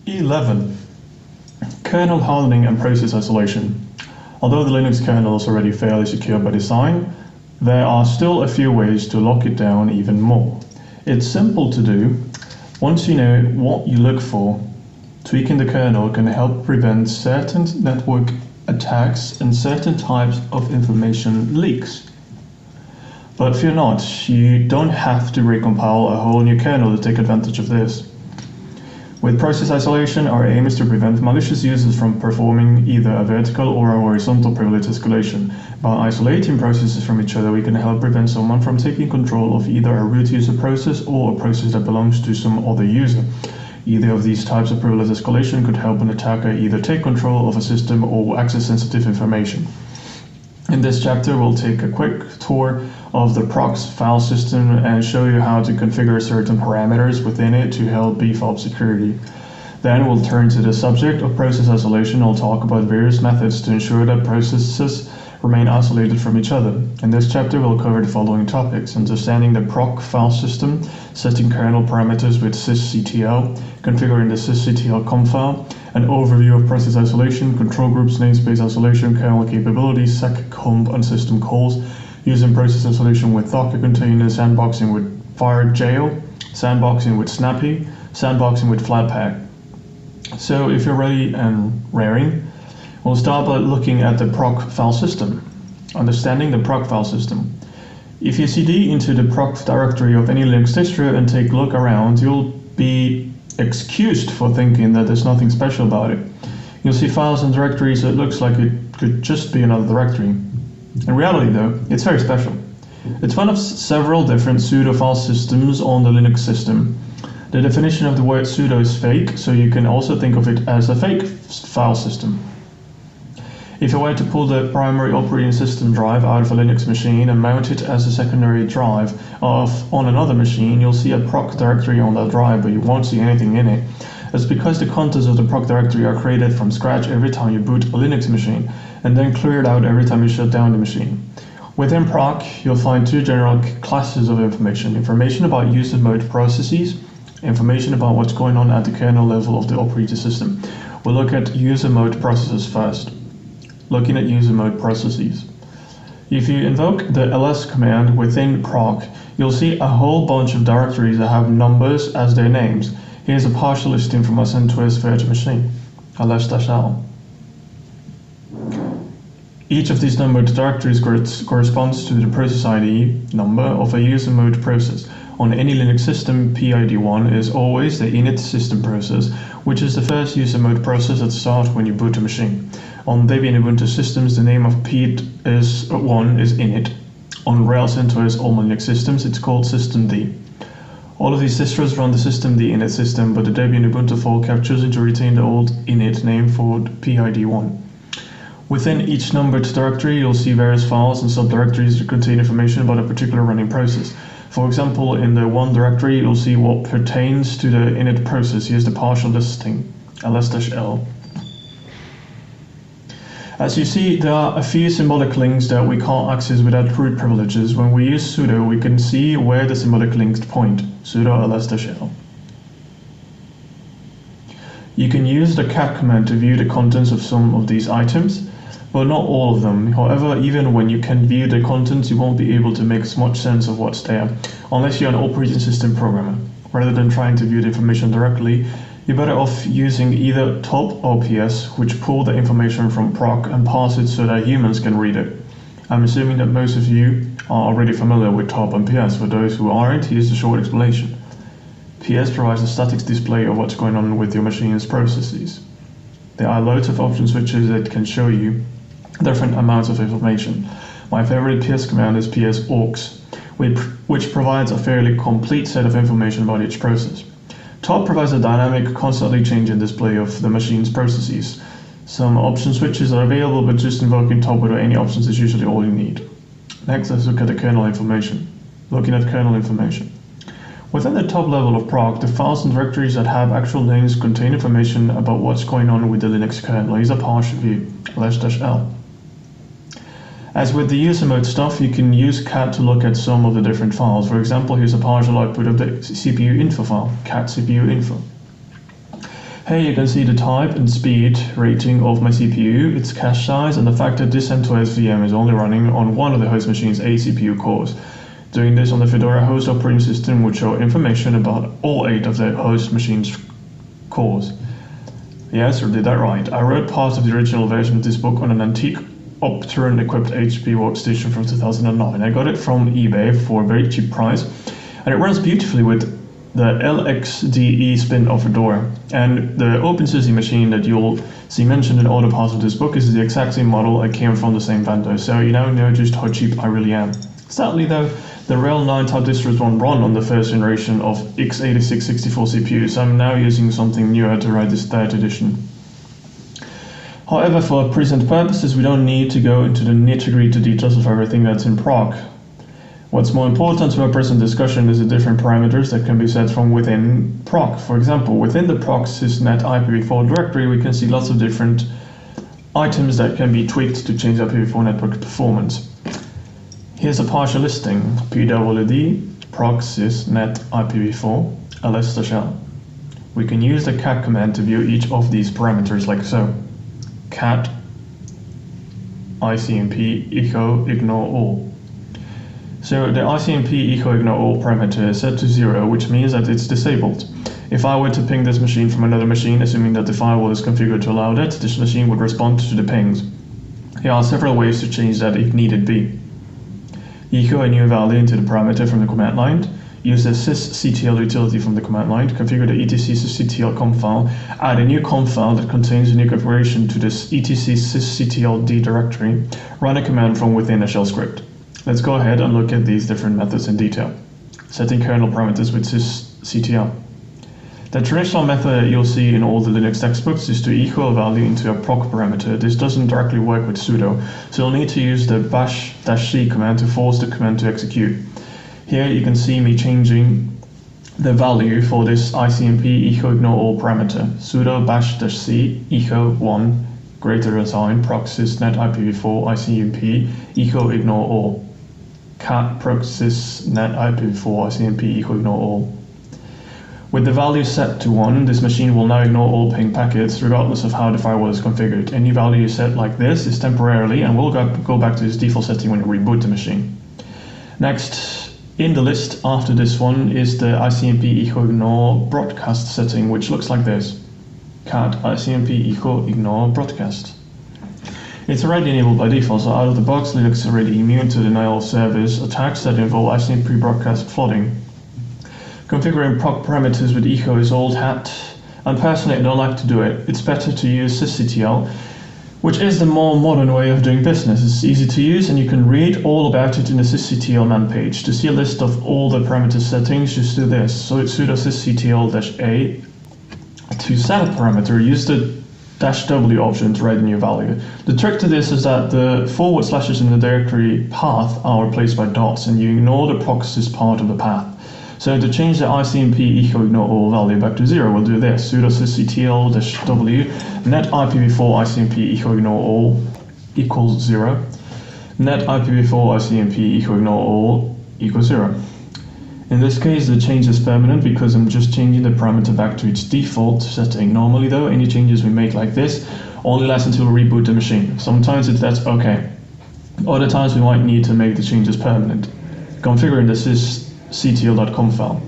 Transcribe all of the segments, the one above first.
11. Kernel hardening and process isolation. Although the Linux kernel is already fairly secure by design, there are still a few ways to lock it down even more. It's simple to do. Once you know what you look for, tweaking the kernel can help prevent certain network attacks and certain types of information leaks. But fear not, you don't have to recompile a whole new kernel to take advantage of this. With process isolation, our aim is to prevent malicious users from performing either a vertical or a horizontal privilege escalation. By isolating processes from each other, we can help prevent someone from taking control of either a root user process or a process that belongs to some other user. Either of these types of privilege escalation could help an attacker either take control of a system or access sensitive information. In this chapter, we'll take a quick tour of the proc file system and show you how to configure certain parameters within it to help beef up security. Then we'll turn to the subject of process isolation. I'll talk about various methods to ensure that processes remain isolated from each other. In this chapter, we'll cover the following topics: understanding the proc file system, setting kernel parameters with sysctl, configuring the sysctl conf file, an overview of process isolation, control groups, namespace isolation, kernel capabilities, seccomp and system calls, using process isolation with Docker containers, sandboxing with Firejail, sandboxing with Snappy, sandboxing with Flatpak. So if you're ready and raring, we'll start by looking at the proc file system. Understanding the proc file system. If you cd into the proc directory of any Linux distro and take a look around, you'll be excused for thinking that there's nothing special about it. You'll see files and directories that looks like it could just be another directory. In reality though, it's very special. It's one of several different sudo file systems on the Linux system. The definition of the word sudo is fake, so you can also think of it as a fake file system. If you were to pull the primary operating system drive out of a Linux machine and mount it as a secondary drive on another machine, you'll see a proc directory on that drive, but you won't see anything in it. That's because the contents of the proc directory are created from scratch every time you boot a Linux machine, and then cleared out every time you shut down the machine. Within proc, you'll find two general classes of information: information about user mode processes, information about what's going on at the kernel level of the operating system. We'll look at user mode processes first. Looking at user mode processes. If you invoke the ls command within proc, you'll see a whole bunch of directories that have numbers as their names. Here's a partial listing from a CentOS virtual machine, ls-l. Each of these numbered directories corresponds to the process ID number of a user mode process. On any Linux system, PID1 is always the init system process, which is the first user mode process at start when you boot a machine. On Debian Ubuntu systems, the name of PID1 is init. On Rails CentOS all Linux systems, it's called systemd. All of these distros run the systemd init system, but the Debian Ubuntu folk have chosen to retain the old init name for PID1. Within each numbered directory, you'll see various files and subdirectories that contain information about a particular running process. For example, in the one directory, you'll see what pertains to the init process. Here's the partial listing, ls-l. As you see, there are a few symbolic links that we can't access without root privileges. When we use sudo, we can see where the symbolic links point, sudo ls-l. You can use the cat command to view the contents of some of these items, but not all of them. However, even when you can view the contents, you won't be able to make much sense of what's there, unless you're an operating system programmer. Rather than trying to view the information directly, you're better off using either top or ps, which pull the information from proc and pass it so that humans can read it. I'm assuming that most of you are already familiar with top and ps. For those who aren't, here's a short explanation. PS provides a static display of what's going on with your machine's processes. There are loads of option switches that can show you different amounts of information. My favorite PS command is ps-aux, which provides a fairly complete set of information about each process. Top provides a dynamic, constantly changing display of the machine's processes. Some option switches are available, but just invoking top without any options is usually all you need. Next, let's look at the kernel information. Looking at kernel information. Within the top level of proc, the files and directories that have actual names contain information about what's going on with the Linux kernel. Here's a partial view, ls-l. As with the user mode stuff, you can use cat to look at some of the different files. For example, here's a partial output of the CPU info file, cat CPU info. Here you can see the type and speed rating of my CPU, its cache size, and the fact that this CentOS VM is only running on one of the host machine's 8 CPU cores. Doing this on the Fedora host operating system would show information about all 8 of the host machine's cores. Yes, I did that right. I wrote part of the original version of this book on an antique Optern-equipped HP workstation from 2009. I got it from eBay for a very cheap price, and it runs beautifully with the LXDE spin of Fedora. And the OpenSUSE machine that you'll see mentioned in all the parts of this book is the exact same model. It came from the same vendor, so you now know just how cheap I really am. Sadly though, the RHEL 9 type distros won't run on the first generation of x86-64 CPU, so I'm now using something newer to write this 3rd edition. However, for present purposes, we don't need to go into the nitty-gritty details of everything that's in proc. What's more important to our present discussion is the different parameters that can be set from within proc. For example, within the proc sysnet IPv4 directory, we can see lots of different items that can be tweaked to change IPv4 network performance. Here's a partial listing: pwd proc sysnet IPv4 ls-l. We can use the cat command to view each of these parameters like so: cat icmp echo ignore all. So the icmp echo ignore all parameter is set to 0, which means that it's disabled. If I were to ping this machine from another machine, assuming that the firewall is configured to allow that, this machine would respond to the pings. There are several ways to change that if needed be. Echo a new value into the parameter from the command line, use the sysctl utility from the command line, configure the etc sysctl conf file, add a new conf file that contains a new configuration to this etc sysctld directory, run a command from within a shell script. Let's go ahead and look at these different methods in detail. Setting kernel parameters with sysctl. The traditional method that you'll see in all the Linux textbooks is to echo a value into a proc parameter. This doesn't directly work with sudo, so you'll need to use the bash-c command to force the command to execute. Here you can see me changing the value for this icmp echo ignore all parameter. Sudo bash-c echo 1 greater than sign proc sysnet IPv4 icmp echo ignore all. Cat proc sysnet IPv4 icmp echo ignore all. With the value set to 1, this machine will now ignore all ping packets regardless of how the firewall is configured. Any value set like this is temporarily and will go back to its default setting when you reboot the machine. Next, in the list after this one is the icmp echo ignore broadcast setting, which looks like this: cat icmp echo ignore broadcast. It's already enabled by default, so out of the box Linux is already immune to denial of service attacks that involve icmp broadcast flooding. Configuring proc parameters with echo is old hat, and personally I don't like to do it. It's better to use sysctl, which is the more modern way of doing business. It's easy to use and you can read all about it in the sysctl man page. To see a list of all the parameter settings, just do this. So it's sudo sysctl-a. To set a parameter, use the -w option to write a new value. The trick to this is that the forward slashes in the directory path are replaced by dots, and you ignore the proc sys part of the path. So to change the icmp echo ignore all value back to 0, we'll do this: sudo sysctl-w net IPv4 icmp echo ignore all equals 0, net IPv4 icmp echo ignore all equals 0. In this case, the change is permanent because I'm just changing the parameter back to its default setting. Normally though, any changes we make like this only last until we reboot the machine. Sometimes that's okay. Other times we might need to make the changes permanent. Configuring the sysctl.conf file.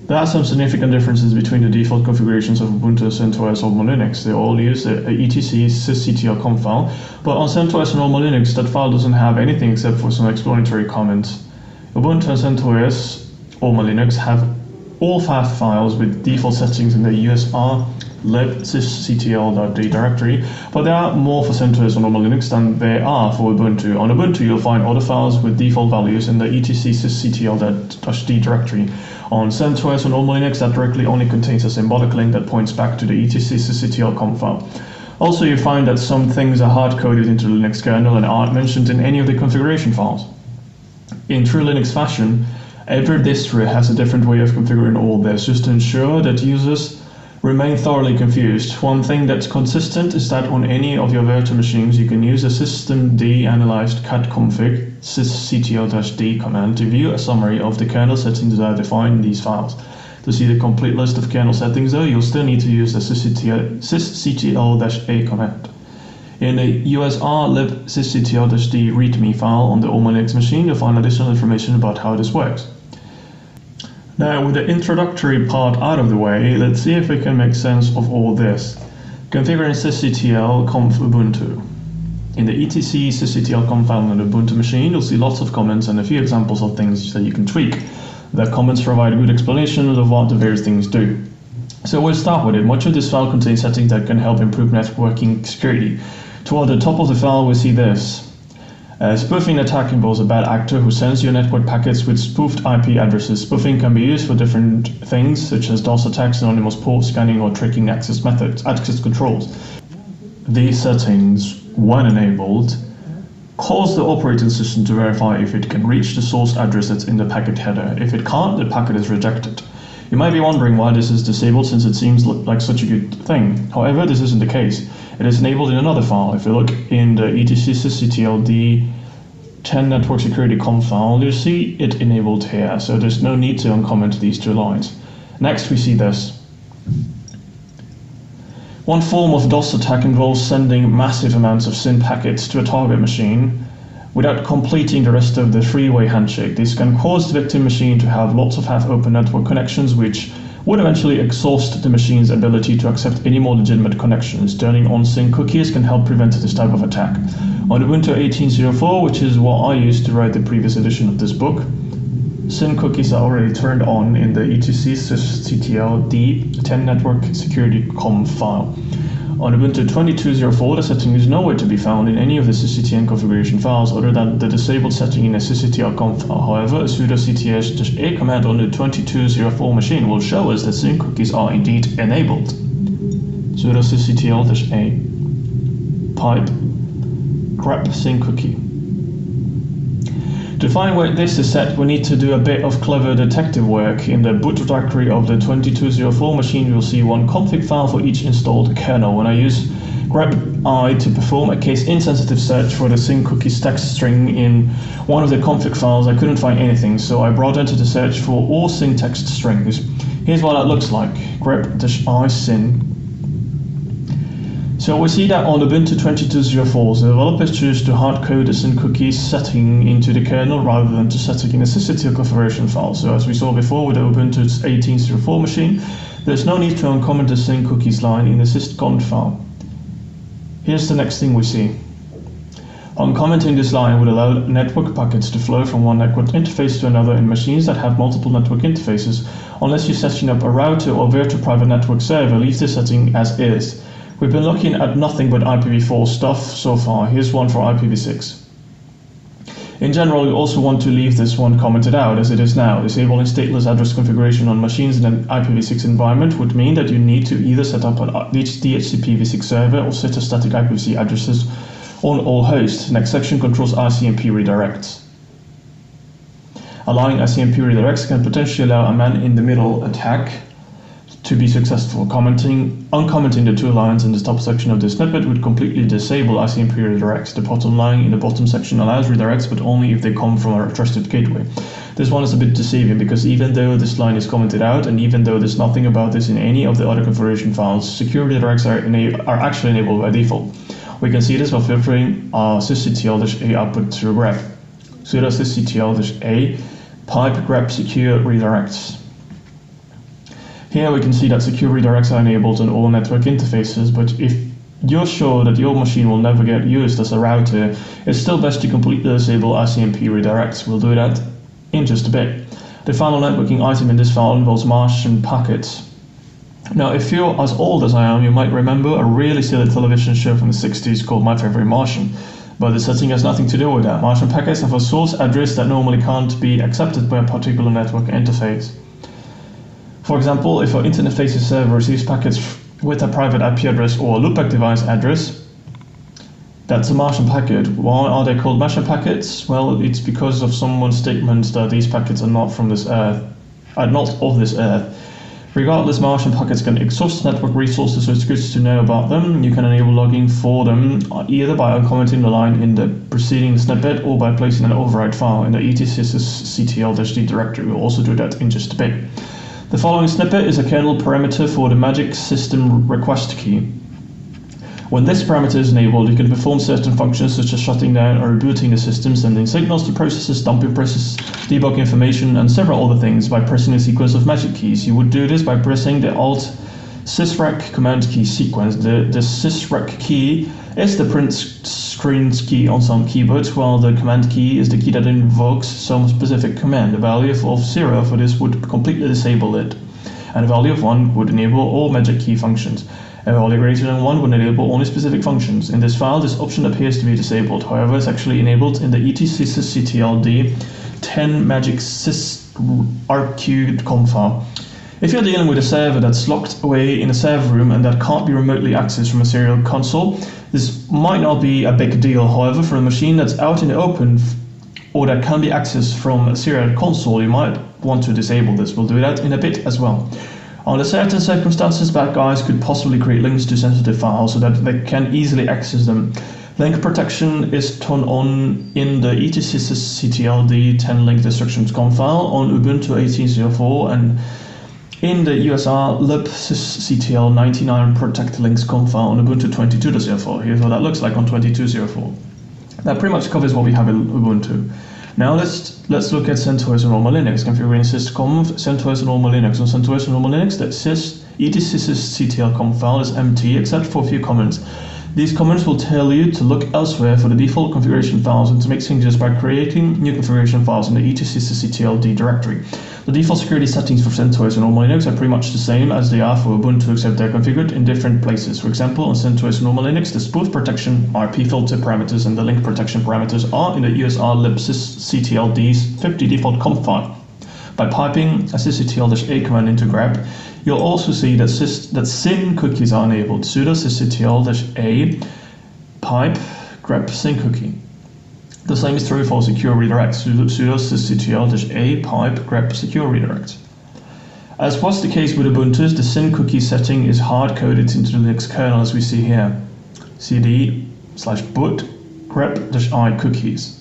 There are some significant differences between the default configurations of Ubuntu, CentOS, or Linux. They all use the etc sysctl.conf file, but on CentOS and normal Linux, that file doesn't have anything except for some explanatory comments. Ubuntu and CentOS or Linux have all FAT files with default settings in the usr lib sysctl.d directory, but there are more for CentOS or normal Linux than there are for Ubuntu. On Ubuntu, you'll find other files with default values in the etc sysctl.d directory. On CentOS or normal Linux, that directly only contains a symbolic link that points back to the etc sysctl.conf file. Also, you find that some things are hard-coded into the Linux kernel and aren't mentioned in any of the configuration files. In true Linux fashion, every distro has a different way of configuring all this, just to ensure that users remain thoroughly confused. One thing that's consistent is that on any of your virtual machines, you can use a systemd analyzed catconfig sysctl-d command to view a summary of the kernel settings that are defined in these files. To see the complete list of kernel settings though, you'll still need to use the sysctl-a command. In the usr-lib sysctl-d readme file on the Oma Linux machine, you'll find additional information about how this works. Now, with the introductory part out of the way, let's see if we can make sense of all this. Configuring sysctl conf ubuntu. In the etc sysctl conf file on the Ubuntu machine, you'll see lots of comments and a few examples of things that you can tweak. The comments provide a good explanation of what the various things do. So we'll start with it. Much of this file contains settings that can help improve networking security. Toward the top of the file, we see this. Spoofing attack involves a bad actor who sends your network packets with spoofed IP addresses. Spoofing can be used for different things, such as DOS attacks, anonymous port scanning, or tricking access controls. These settings, when enabled, cause the operating system to verify if it can reach the source address that's in the packet header. If it can't, the packet is rejected. You might be wondering why this is disabled, since it seems like such a good thing. However, this isn't the case. It is enabled in another file. If you look in the etc sysctl-d 10 network security conf file, you'll see it enabled here, so there's no need to uncomment these two lines. Next, we see this. One form of DOS attack involves sending massive amounts of SYN packets to a target machine without completing the rest of the three-way handshake. This can cause the victim machine to have lots of half-open network connections, which would eventually exhaust the machine's ability to accept any more legitimate connections. Turning on SYN cookies can help prevent this type of attack. On Ubuntu 18.04, which is what I used to write the previous edition of this book, SYN cookies are already turned on in the etc sysctl-d 10 network security conf file. On Ubuntu 22.04, the setting is nowhere to be found in any of the sysctl configuration files other than the disabled setting in a sysctl-conf file. However, a sudo cts-a command on the 22.04 machine will show us that SYN cookies are indeed enabled. Sudo ctl-a pipe grep SYN cookie. To find where this is set, we need to do a bit of clever detective work. In the boot directory of the 22.04 machine, you'll see one config file for each installed kernel. When I use grep I to perform a case-insensitive search for the SYN cookies text string in one of the config files, I couldn't find anything, so I brought into the search for all SYN text strings. Here's what that looks like. grep-i SYN. So we see that on Ubuntu 22.04, the developers choose to hardcode the SYN cookies setting into the kernel rather than to set it in a sysctl configuration file. So as we saw before with the Ubuntu 18.04 machine, there's no need to uncomment the SYN cookies line in the sysconf file. Here's the next thing we see. Uncommenting this line would allow network packets to flow from one network interface to another in machines that have multiple network interfaces. Unless you're setting up a router or virtual private network server, leave this setting as is. We've been looking at nothing but IPv4 stuff so far. Here's one for IPv6. In general, you also want to leave this one commented out as it is now. Disabling stateless address configuration on machines in an IPv6 environment would mean that you need to either set up an DHCP-v6 server or set a static IPv6 addresses on all hosts. Next section controls ICMP redirects. Allowing ICMP redirects can potentially allow a man-in-the-middle attack to be successful. Uncommenting the two lines in the top section of the snippet would completely disable ICMP redirects. The bottom line in the bottom section allows redirects, but only if they come from a trusted gateway. This one is a bit deceiving because even though this line is commented out and even though there's nothing about this in any of the other configuration files, secure redirects are actually enabled by default. We can see this by filtering our sysctl-a output through grep. Sudo sysctl-a pipe grep secure redirects. Here we can see that secure redirects are enabled on all network interfaces, but if you're sure that your machine will never get used as a router, it's still best to completely disable ICMP redirects. We'll do that in just a bit. The final networking item in this file involves Martian packets. Now, if you're as old as I am, you might remember a really silly television show from the 60s called My Favorite Martian, but the setting has nothing to do with that. Martian packets have a source address that normally can't be accepted by a particular network interface. For example, if our internet-facing server receives packets with a private IP address or a loopback device address, that's a Martian packet. Why are they called Martian packets? Well, it's because of someone's statement that these packets are not from this Earth, are not of this Earth. Regardless, Martian packets can exhaust network resources, so it's good to know about them. You can enable logging for them either by uncommenting the line in the preceding snippet or by placing an override file in the etc sysctl-d directory. We'll also do that in just a bit. The following snippet is a kernel parameter for the magic system request key. When this parameter is enabled, you can perform certain functions such as shutting down or rebooting the system, sending signals to processes, dumping processes, debug information, and several other things by pressing a sequence of magic keys. You would do this by pressing the Alt sysrec command key sequence. The sysrec key is the print screen key on some keyboards, while the command key is the key that invokes some specific command. The value of 0 for this would completely disable it, and the value of 1 would enable all magic key functions. A value greater than 1 would enable only specific functions. In this file, this option appears to be disabled. However, it's actually enabled in the etc/sysctld 10 magic sysrq.conf file. If you're dealing with a server that's locked away in a server room and that can't be remotely accessed from a serial console, this might not be a big deal. However, for a machine that's out in the open or that can be accessed from a serial console, you might want to disable this. We'll do that in a bit as well. Under certain circumstances, bad guys could possibly create links to sensitive files so that they can easily access them. Link protection is turned on in the etc/sysctld 10 link destructions.conf file on Ubuntu 18.04 and in the USR libsysctl 99 protect links conf file on Ubuntu 22.04. Here's what that looks like on 22.04. That pretty much covers what we have in Ubuntu. Now let's look at CentOS and normal Linux. Configuring sysconf CentOS and normal Linux. On CentOS and normal Linux, the etc/sysctl conf file is empty except for a few comments. These comments will tell you to look elsewhere for the default configuration files and to make changes by creating new configuration files in the etc/sysctld directory. The default security settings for CentOS and normal Linux are pretty much the same as they are for Ubuntu, except they're configured in different places. For example, on CentOS and normal Linux, the spoof protection, RP filter parameters, and the link protection parameters are in the USR libsysctld's 50 default conf file. By piping a sysctl-a command into grep, you'll also see that syn cookies are enabled. Sudo sysctl-a pipe grep syn cookie. The same is true for secure redirects. Sudo sysctl-a pipe grep secure redirects. As was the case with Ubuntu, the syn cookie setting is hard-coded into the Linux kernel as we see here. cd/boot grep-i cookies.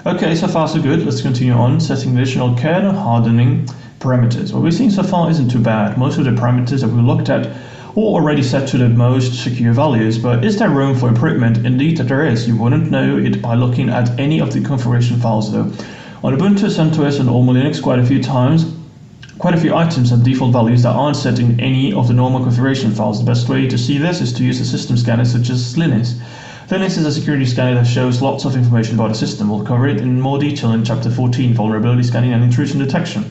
Okay, so far so good. Let's continue on, setting additional kernel hardening parameters. What we've seen so far isn't too bad. Most of the parameters that we looked at are already set to the most secure values, but is there room for improvement? Indeed that there is. You wouldn't know it by looking at any of the configuration files though. On Ubuntu, CentOS and normal Linux, quite a few items have default values that aren't set in any of the normal configuration files. The best way to see this is to use a system scanner such as Linux. Linux is a security scanner that shows lots of information about a system. We'll cover it in more detail in Chapter 14, Vulnerability Scanning and Intrusion Detection.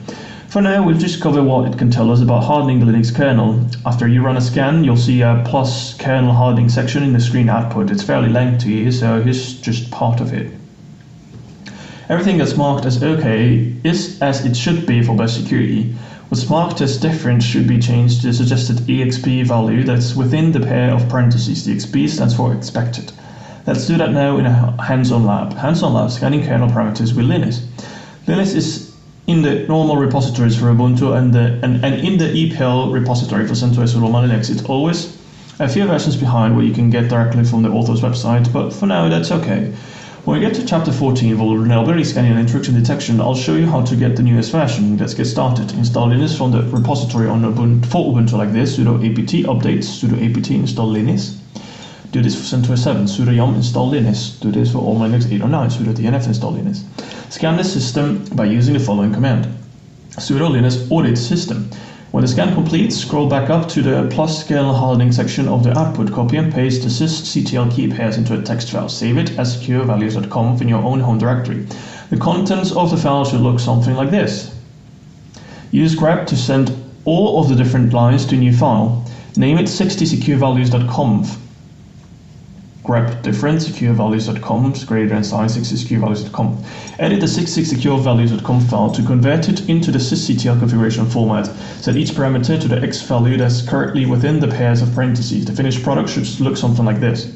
For now, we'll just cover what it can tell us about hardening the Linux kernel. After you run a scan, you'll see a plus kernel hardening section in the screen output. It's fairly lengthy, so here's just part of it. Everything that's marked as OK is as it should be for best security. What's marked as different should be changed to the suggested EXP value that's within the pair of parentheses. The XP stands for expected. Let's do that now in a hands-on lab. Hands-on lab, scanning kernel parameters with Linux. Linux is in the normal repositories for Ubuntu and in the EPL repository for CentOS or normal Linux. It's always a few versions behind what you can get directly from the author's website, but for now that's okay. When we get to Chapter 14, Vulnerability Scanning and Intrusion Detection, I'll show you how to get the newest version. Let's get started. Install Linux from the repository on Ubuntu, for Ubuntu like this: sudo apt update, sudo apt install Linux. Do this for CentOS 7, sudo yum install Linux. Do this for all Linux 8 or 9, sudo dnf install Linux. Scan the system by using the following command: sudo linux audit system. When the scan completes, scroll back up to the plus kernel hardening section of the output. Copy and paste the sysctl key pairs into a text file. Save it as securevalues.conf in your own home directory. The contents of the file should look something like this. Use grep to send all of the different lines to a new file. Name it 60securevalues.conf. Grep different securevalues.conf greater than sign 60securevalues.conf. Edit the 60securevalues.conf file to convert it into the sysctl configuration format. Set each parameter to the x value that's currently within the pairs of parentheses. The finished product should look something like this.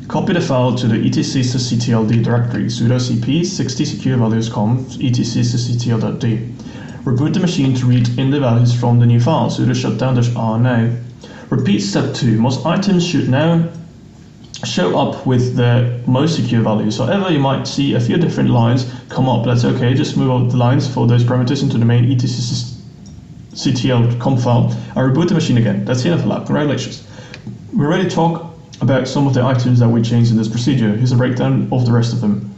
Copy the file to the etc/sysctld directory. Sudo cp 60securevalues.conf etc/sysctl.d. Reboot the machine to read in the values from the new file. Sudo shutdown-r now. Repeat step 2. Most items should now show up with the most secure values. However, you might see a few different lines come up. That's okay, just move out the lines for those parameters into the main etcctl conf file and reboot the machine again. That's the end of the lab. Congratulations. We're ready to talk about some of the items that we changed in this procedure. Here's a breakdown of the rest of them.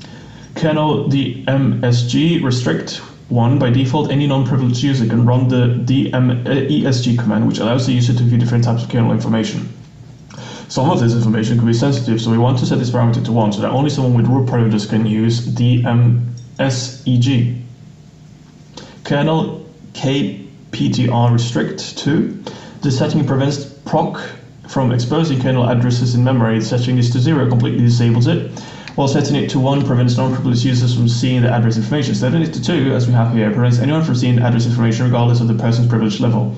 Kernel dmsg restrict 1. By default, any non-privileged user can run the dmesg command, which allows the user to view different types of kernel information. Some of this information could be sensitive, so we want to set this parameter to 1 so that only someone with root privileges can use dmseg. Kernel kptr restrict 2. This setting prevents proc from exposing kernel addresses in memory. Setting this to 0 completely disables it, while setting it to 1 prevents non-privileged users from seeing the address information. Setting it to 2, as we have here, prevents anyone from seeing address information regardless of the person's privilege level.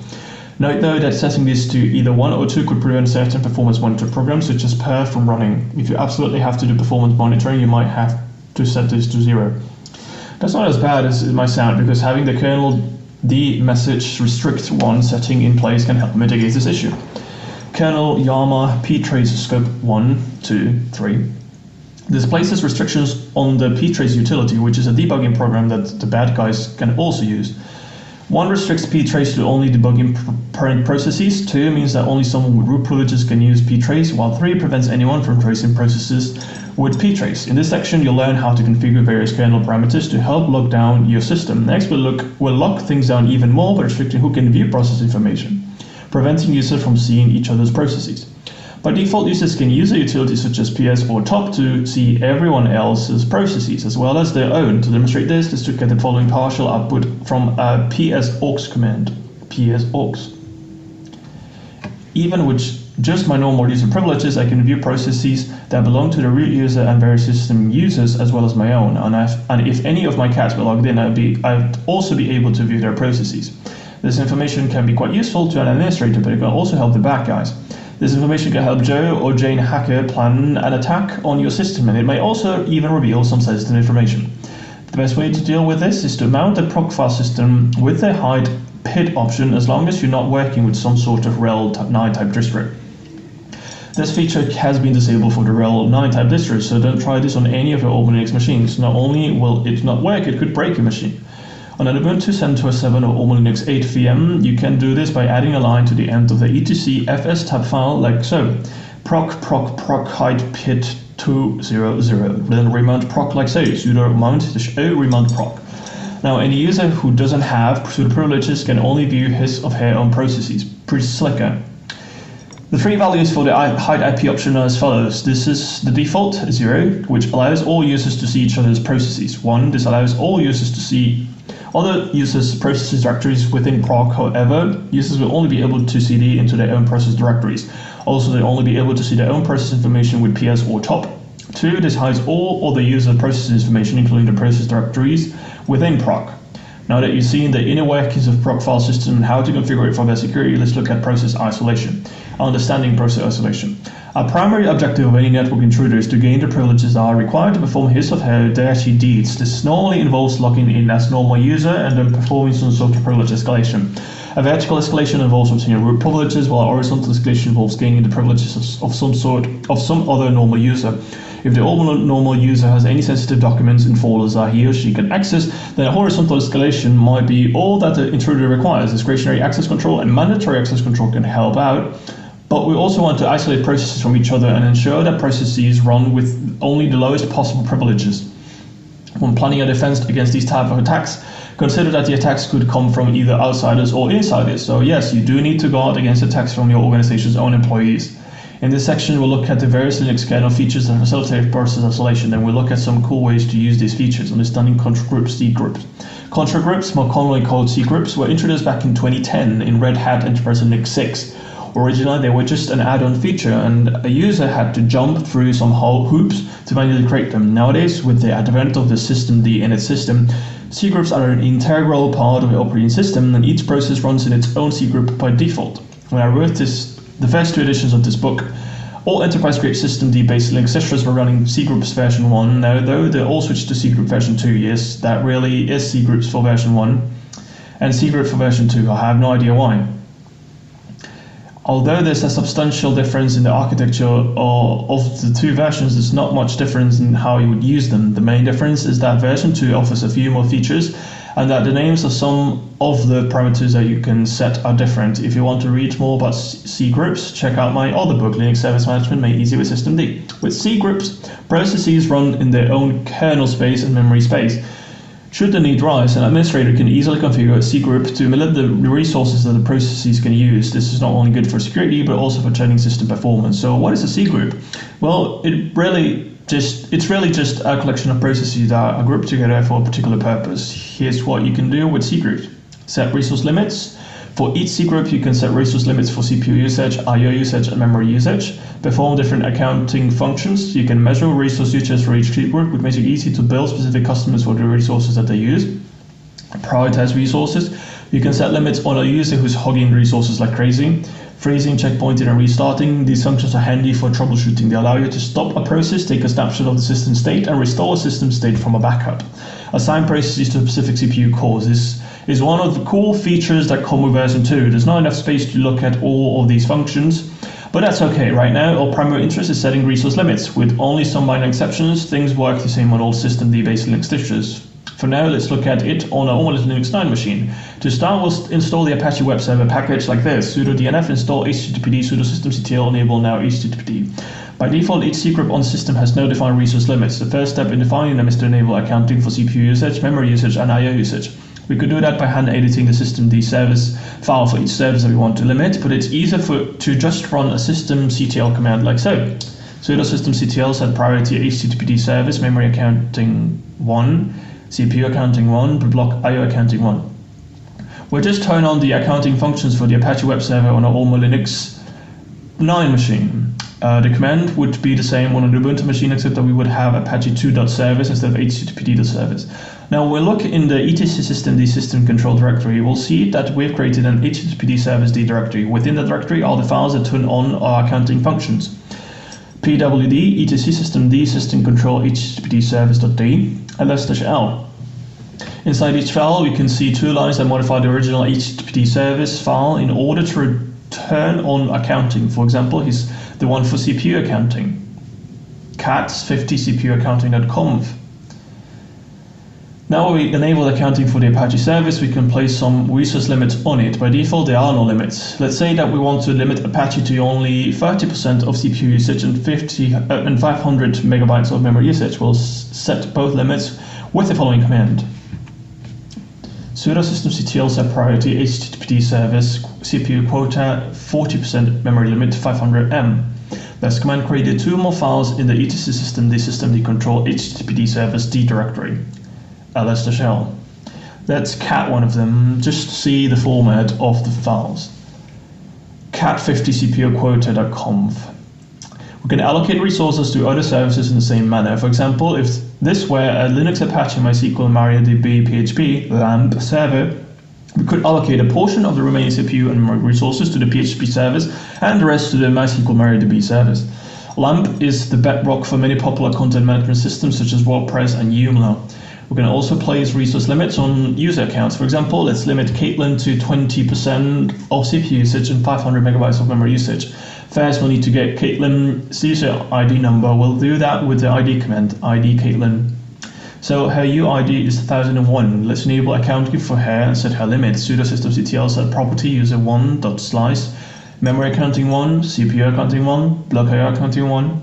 Note though that setting this to either 1 or 2 could prevent certain performance monitor programs such as perf from running. If you absolutely have to do performance monitoring, you might have to set this to 0. That's not as bad as it might sound, because having the kernel dmesg restrict 1 setting in place can help mitigate this issue. Kernel yama ptrace scope 1, 2, 3. This places restrictions on the ptrace utility, which is a debugging program that the bad guys can also use. 1 restricts ptrace to only debugging parent processes. 2 means that only someone with root privileges can use ptrace, while 3 prevents anyone from tracing processes with ptrace. In this section, you'll learn how to configure various kernel parameters to help lock down your system. Next, we'll lock things down even more by restricting who can view process information, preventing users from seeing each other's processes. By default, users can use a utility such as ps or top to see everyone else's processes, as well as their own. To demonstrate this, let's look at the following partial output from a ps-aux command. ps-aux. Even with just my normal user privileges, I can view processes that belong to the root user and various system users, as well as my own. And if any of my cats were logged in, I'd also be able to view their processes. This information can be quite useful to an administrator, but it can also help the bad guys. This information can help Joe or Jane hacker plan an attack on your system, and it may also even reveal some sensitive information. The best way to deal with this is to mount a proc file system with a hide PID option, as long as you're not working with some sort of RHEL 9 type distro. This feature has been disabled for the RHEL 9 type distros, so don't try this on any of your old Linux machines. Not only will it not work, it could break your machine. On an Ubuntu 7.2.7 or Omen Linux 8 VM, you can do this by adding a line to the end of the etc fs tab file like so. Proc hide pid 200, then remount proc like so, sudo mount -o remount proc. Now, any user who doesn't have sudo privileges can only view his or her own processes. Pretty slicker. The 3 values for the hide IP option are as follows. This is the default, 0, which allows all users to see each other's processes. 1, this allows all users to see other users' processes directories within proc. However, users will only be able to cd into their own process directories. Also, they'll only be able to see their own process information with ps or top. 2, this hides all other user process information, including the process directories within proc. Now that you've seen the inner workings of proc file system and how to configure it for their security, let's look at process isolation. Understanding process isolation. A primary objective of any network intruder is to gain the privileges that are required to perform his or her dirty deeds. This normally involves logging in as normal user and then performing some sort of privilege escalation. A vertical escalation involves obtaining root privileges, while a horizontal escalation involves gaining the privileges of some other normal user. If the normal user has any sensitive documents in folders that he or she can access, then a horizontal escalation might be all that the intruder requires. Discretionary access control and mandatory access control can help out, but we also want to isolate processes from each other and ensure that processes run with only the lowest possible privileges. When planning a defense against these type of attacks, consider that the attacks could come from either outsiders or insiders. So yes, you do need to guard against attacks from your organization's own employees. In this section, we'll look at the various Linux kernel features that facilitate process isolation, and we'll look at some cool ways to use these features, understanding contra groups, C groups. Contra groups, more commonly called C groups, were introduced back in 2010 in Red Hat Enterprise Linux 6. Originally, they were just an add-on feature, and a user had to jump through some hoops to manually create them. Nowadays, with the advent of the systemd init system, C groups are an integral part of the operating system, and each process runs in its own C group by default. When I wrote the first 2 editions of this book, all enterprise-grade systemd-based Linux distros were running C groups version 1. Now, though, they all switched to C group version 2. Yes, that really is C groups for version 1, and C group for version 2. I have no idea why. Although there's a substantial difference in the architecture of the two versions, there's not much difference in how you would use them. The main difference is that version 2 offers a few more features, and that the names of some of the parameters that you can set are different. If you want to read more about C groups, check out my other book, Linux Service Management Made Easy with Systemd. With C groups, processes run in their own kernel space and memory space. Should the need rise, an administrator can easily configure a C group to limit the resources that the processes can use. This is not only good for security, but also for training system performance. So what is a C group? Well, it's really just a collection of processes that are grouped together for a particular purpose. Here's what you can do with C groups. Set resource limits. For each C group, you can set resource limits for CPU usage, I/O usage, and memory usage. Perform different accounting functions. You can measure resource usage for each C group, which makes it easy to bill specific customers for the resources that they use. Prioritize resources. You can set limits on a user who's hogging resources like crazy. Freezing, checkpointing, and restarting. These functions are handy for troubleshooting. They allow you to stop a process, take a snapshot of the system state, and restore a system state from a backup. Assign processes to specific CPU cores. This is one of the cool features that come with version 2. There's not enough space to look at all of these functions, but that's okay. Right now, our primary interest is setting resource limits. With only some minor exceptions, things work the same on all systemd-based Linux distros. For now, let's look at it on a almost Linux 9 machine. To start, we'll install the Apache web server package like this: sudo dnf install httpd sudo systemctl enable now httpd. By default, each C group on system has no defined resource limits. The first step in defining them is to enable accounting for CPU usage, memory usage, and I/O usage. We could do that by hand editing the systemd service file for each service that we want to limit, but it's easier to just run a systemctl command like so. Sudo systemctl set priority httpd service, memory accounting 1, CPU accounting 1, but block I/O accounting 1. We'll just turn on the accounting functions for the Apache web server on our Alma Linux 9 machine. The command would be the same on an Ubuntu machine, except that we would have Apache 2.service instead of httpd.service. Now, when we look in the etc systemd system control directory, we'll see that we've created an httpd service D directory. Within the directory are the files that turn on our accounting functions. pwd etc systemd system control httpd service.d ls-l. Inside each file, we can see two lines that modify the original httpd service file in order to return on accounting. For example, here's the one for CPU accounting, cats50cpuaccounting.conf. Now we enable accounting for the Apache service, we can place some resource limits on it. By default, there are no limits. Let's say that we want to limit Apache to only 30% of CPU usage and 500 megabytes of memory usage. We'll set both limits with the following command: sudo systemctl set priority httpd service CPU quota 40% memory limit 500 M. This command created two more files in the etc systemd control httpd service D directory, ls-l. Let's cat one of them just to see the format of the files. cat50cpuquota.conf. We can allocate resources to other services in the same manner. For example, if this were a Linux Apache MySQL MariaDB PHP LAMP server, we could allocate a portion of the remaining CPU and memory resources to the PHP service and the rest to the MySQL MariaDB service. LAMP is the bedrock for many popular content management systems such as WordPress and Joomla. We can also place resource limits on user accounts. For example, let's limit Caitlin to 20% of CPU usage and 500 megabytes of memory usage. First, we'll need to get Caitlin's user ID number. We'll do that with the ID command, ID Caitlin. So her UID is 1001. Let's enable accounting for her and set her limit. Sudo systemctl set property user 1.slice, memory accounting 1, CPU accounting 1, block I/O accounting 1.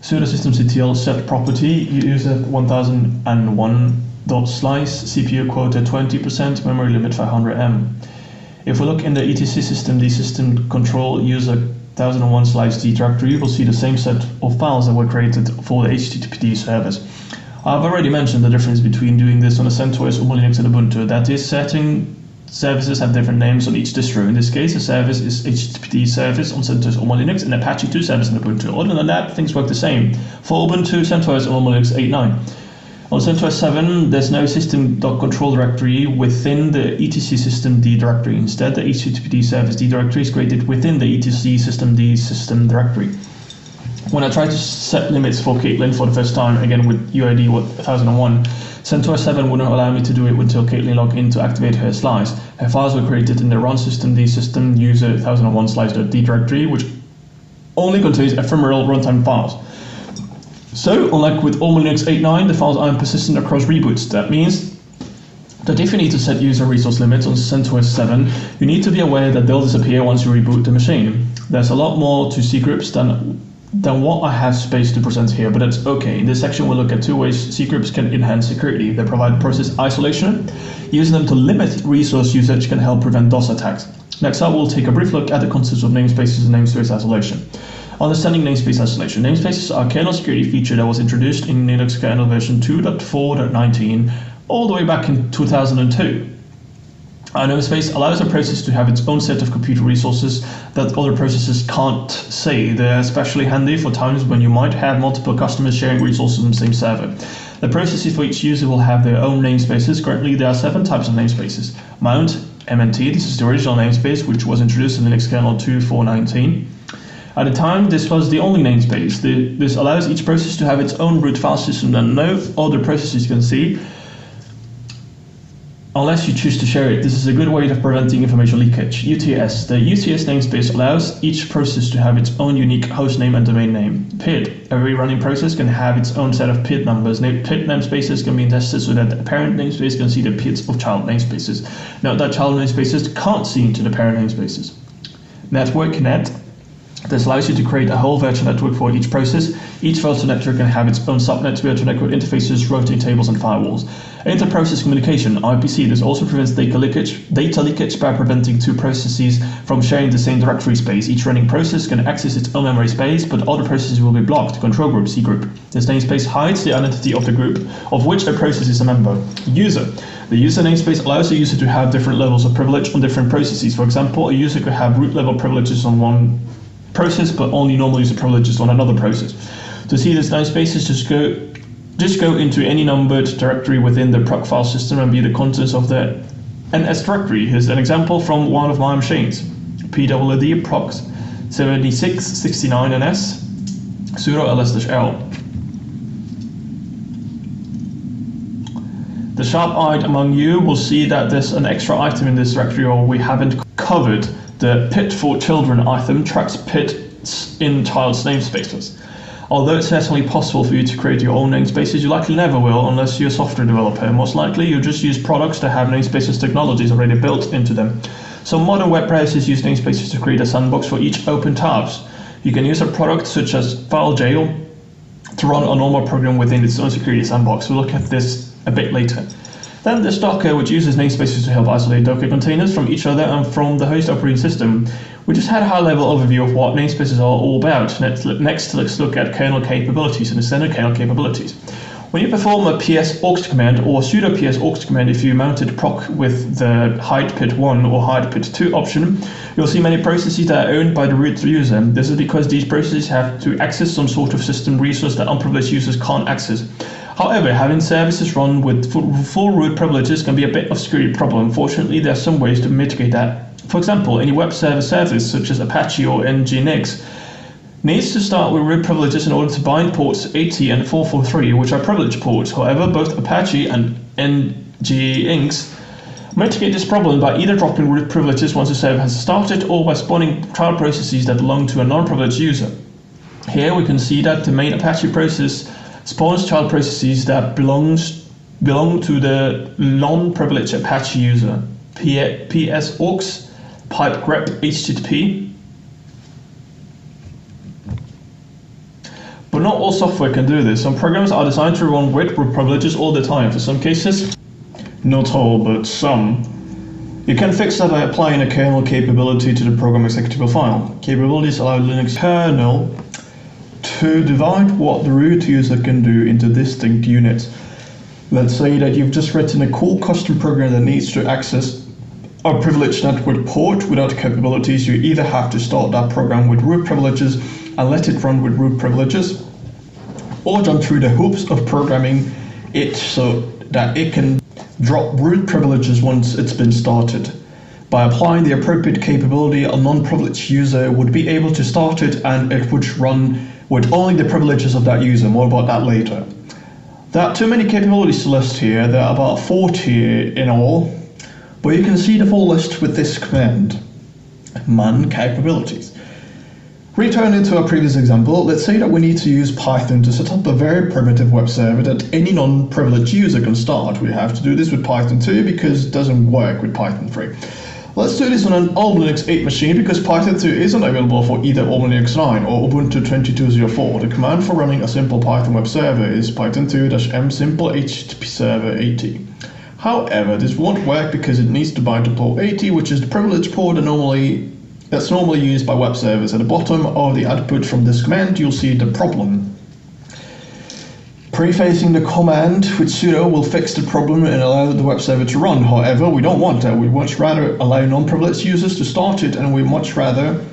Sudo systemctl set property user 1001.slice, CPU quota 20%, memory limit 500 M. If we look in the etc systemd system control user 1001 slice D directory, we'll see the same set of files that were created for the httpd service. I've already mentioned the difference between doing this on a CentOS, Alma Linux, and Ubuntu. That is, certain services have different names on each distro. In this case, a service is httpd service on CentOS, Alma Linux, and Apache 2 service on Ubuntu. Other than that, things work the same for Ubuntu, CentOS, and Alma Linux 8.9. On CentOS 7, there's no system.control directory within the etc systemd directory. Instead, the httpd service D directory is created within the etc systemd system directory. When I try to set limits for Caitlin for the first time, again with UID 1001, CentOS 7 wouldn't allow me to do it until Caitlin logged in to activate her slice. Her files were created in the run system D system user 1001 slice.d directory, which only contains ephemeral runtime files. So, unlike with all Linux 8.9, the files aren't persistent across reboots. That means that if you need to set user resource limits on CentOS 7, you need to be aware that they'll disappear once you reboot the machine. There's a lot more to cgroups than what I have space to present here, but that's okay. In this section we'll look at two ways cgroups can enhance security. They provide process isolation. Using them to limit resource usage can help prevent DOS attacks. Next up, we'll take a brief look at the concepts of namespaces and namespace isolation. Understanding namespace isolation. Namespaces are a kernel security feature that was introduced in Linux kernel version 2.4.19 all the way back in 2002. A namespace allows a process to have its own set of computer resources that other processes can't say. They're especially handy for times when you might have multiple customers sharing resources on the same server. The processes for each user will have their own namespaces. Currently, there are 7 types of namespaces. Mount, MNT, this is the original namespace, which was introduced in Linux kernel 2.4.19. At the time, this was the only namespace. This allows each process to have its own root file system that no other processes can see, unless you choose to share it. This is a good way of preventing information leakage. UTS. The UTS namespace allows each process to have its own unique hostname and domain name. PID. Every running process can have its own set of PID numbers. PID namespaces can be nested so that the parent namespace can see the PIDs of child namespaces. Note that child namespaces can't see into the parent namespaces. Network net. This allows you to create a whole virtual network for each process. Each virtual network can have its own subnet, virtual network interfaces, routing tables, and firewalls. Inter-process communication, IPC. This also prevents data leakage by preventing two processes from sharing the same directory space. Each running process can access its own memory space, but other processes will be blocked. Control group, C group. This namespace hides the identity of the group of which a process is a member. User. The user namespace allows the user to have different levels of privilege on different processes. For example, a user could have root level privileges on one process, but only normal user privileges on another process. To see this namespaces, just go into any numbered directory within the proc file system and view the contents of the NS directory. Here's an example from one of my machines. pwd proc 7669 ns sudo ls-l. The sharp-eyed among you will see that there's an extra item in this directory, or we haven't covered. The pit for children item tracks pits in child's namespaces. Although it's certainly possible for you to create your own namespaces, you likely never will unless you're a software developer. Most likely you'll just use products that have namespaces technologies already built into them. Some modern web browsers use namespaces to create a sandbox for each open tabs. You can use a product such as FileJail to run a normal program within its own security sandbox. We'll look at this a bit later. Then there's Docker, which uses namespaces to help isolate Docker containers from each other and from the host operating system. We just had a high-level overview of what namespaces are all about. Next, let's look at kernel capabilities and extended kernel capabilities. When you perform a ps aux command or sudo ps aux command, if you mounted proc with the hide pit1 or hide pit2 option, you'll see many processes that are owned by the root user. This is because these processes have to access some sort of system resource that unprivileged users can't access. However, having services run with full root privileges can be a bit of a security problem. Fortunately, there are some ways to mitigate that. For example, any web server service such as Apache or Nginx needs to start with root privileges in order to bind ports 80 and 443, which are privileged ports. However, both Apache and Nginx mitigate this problem by either dropping root privileges once the server has started or by spawning child processes that belong to a non-privileged user. Here we can see that the main Apache process spawns child processes that belong to the non-privileged Apache user. ps aux pipe grep http. But not all software can do this. Some programs are designed to run with root privileges all the time. For some cases, not all, but some. You can fix that by applying a kernel capability to the program executable file. Capabilities allow Linux kernel to divide what the root user can do into distinct units. Let's say that you've just written a cool custom program that needs to access a privileged network port without capabilities. You either have to start that program with root privileges and let it run with root privileges, or jump through the hoops of programming it so that it can drop root privileges once it's been started. By applying the appropriate capability, a non-privileged user would be able to start it and it would run with only the privileges of that user. More about that later. There are too many capabilities to list here. There are about 40 in all, but you can see the full list with this command, man capabilities. Returning to our previous example, let's say that we need to use Python to set up a very primitive web server that any non-privileged user can start. We have to do this with Python 2 because it doesn't work with Python 3. Let's do this on an old Linux 8 machine because Python 2 isn't available for either old Linux 9 or Ubuntu 22.04. The command for running a simple Python web server is python 2-m simple http server 80. However, this won't work because it needs to bind to port 80, which is the privileged port that's normally used by web servers. At the bottom of the output from this command, you'll see the problem. Prefacing the command with sudo will fix the problem and allow the web server to run. However, we don't want that. We much rather allow non-privileged users to start it, and we much rather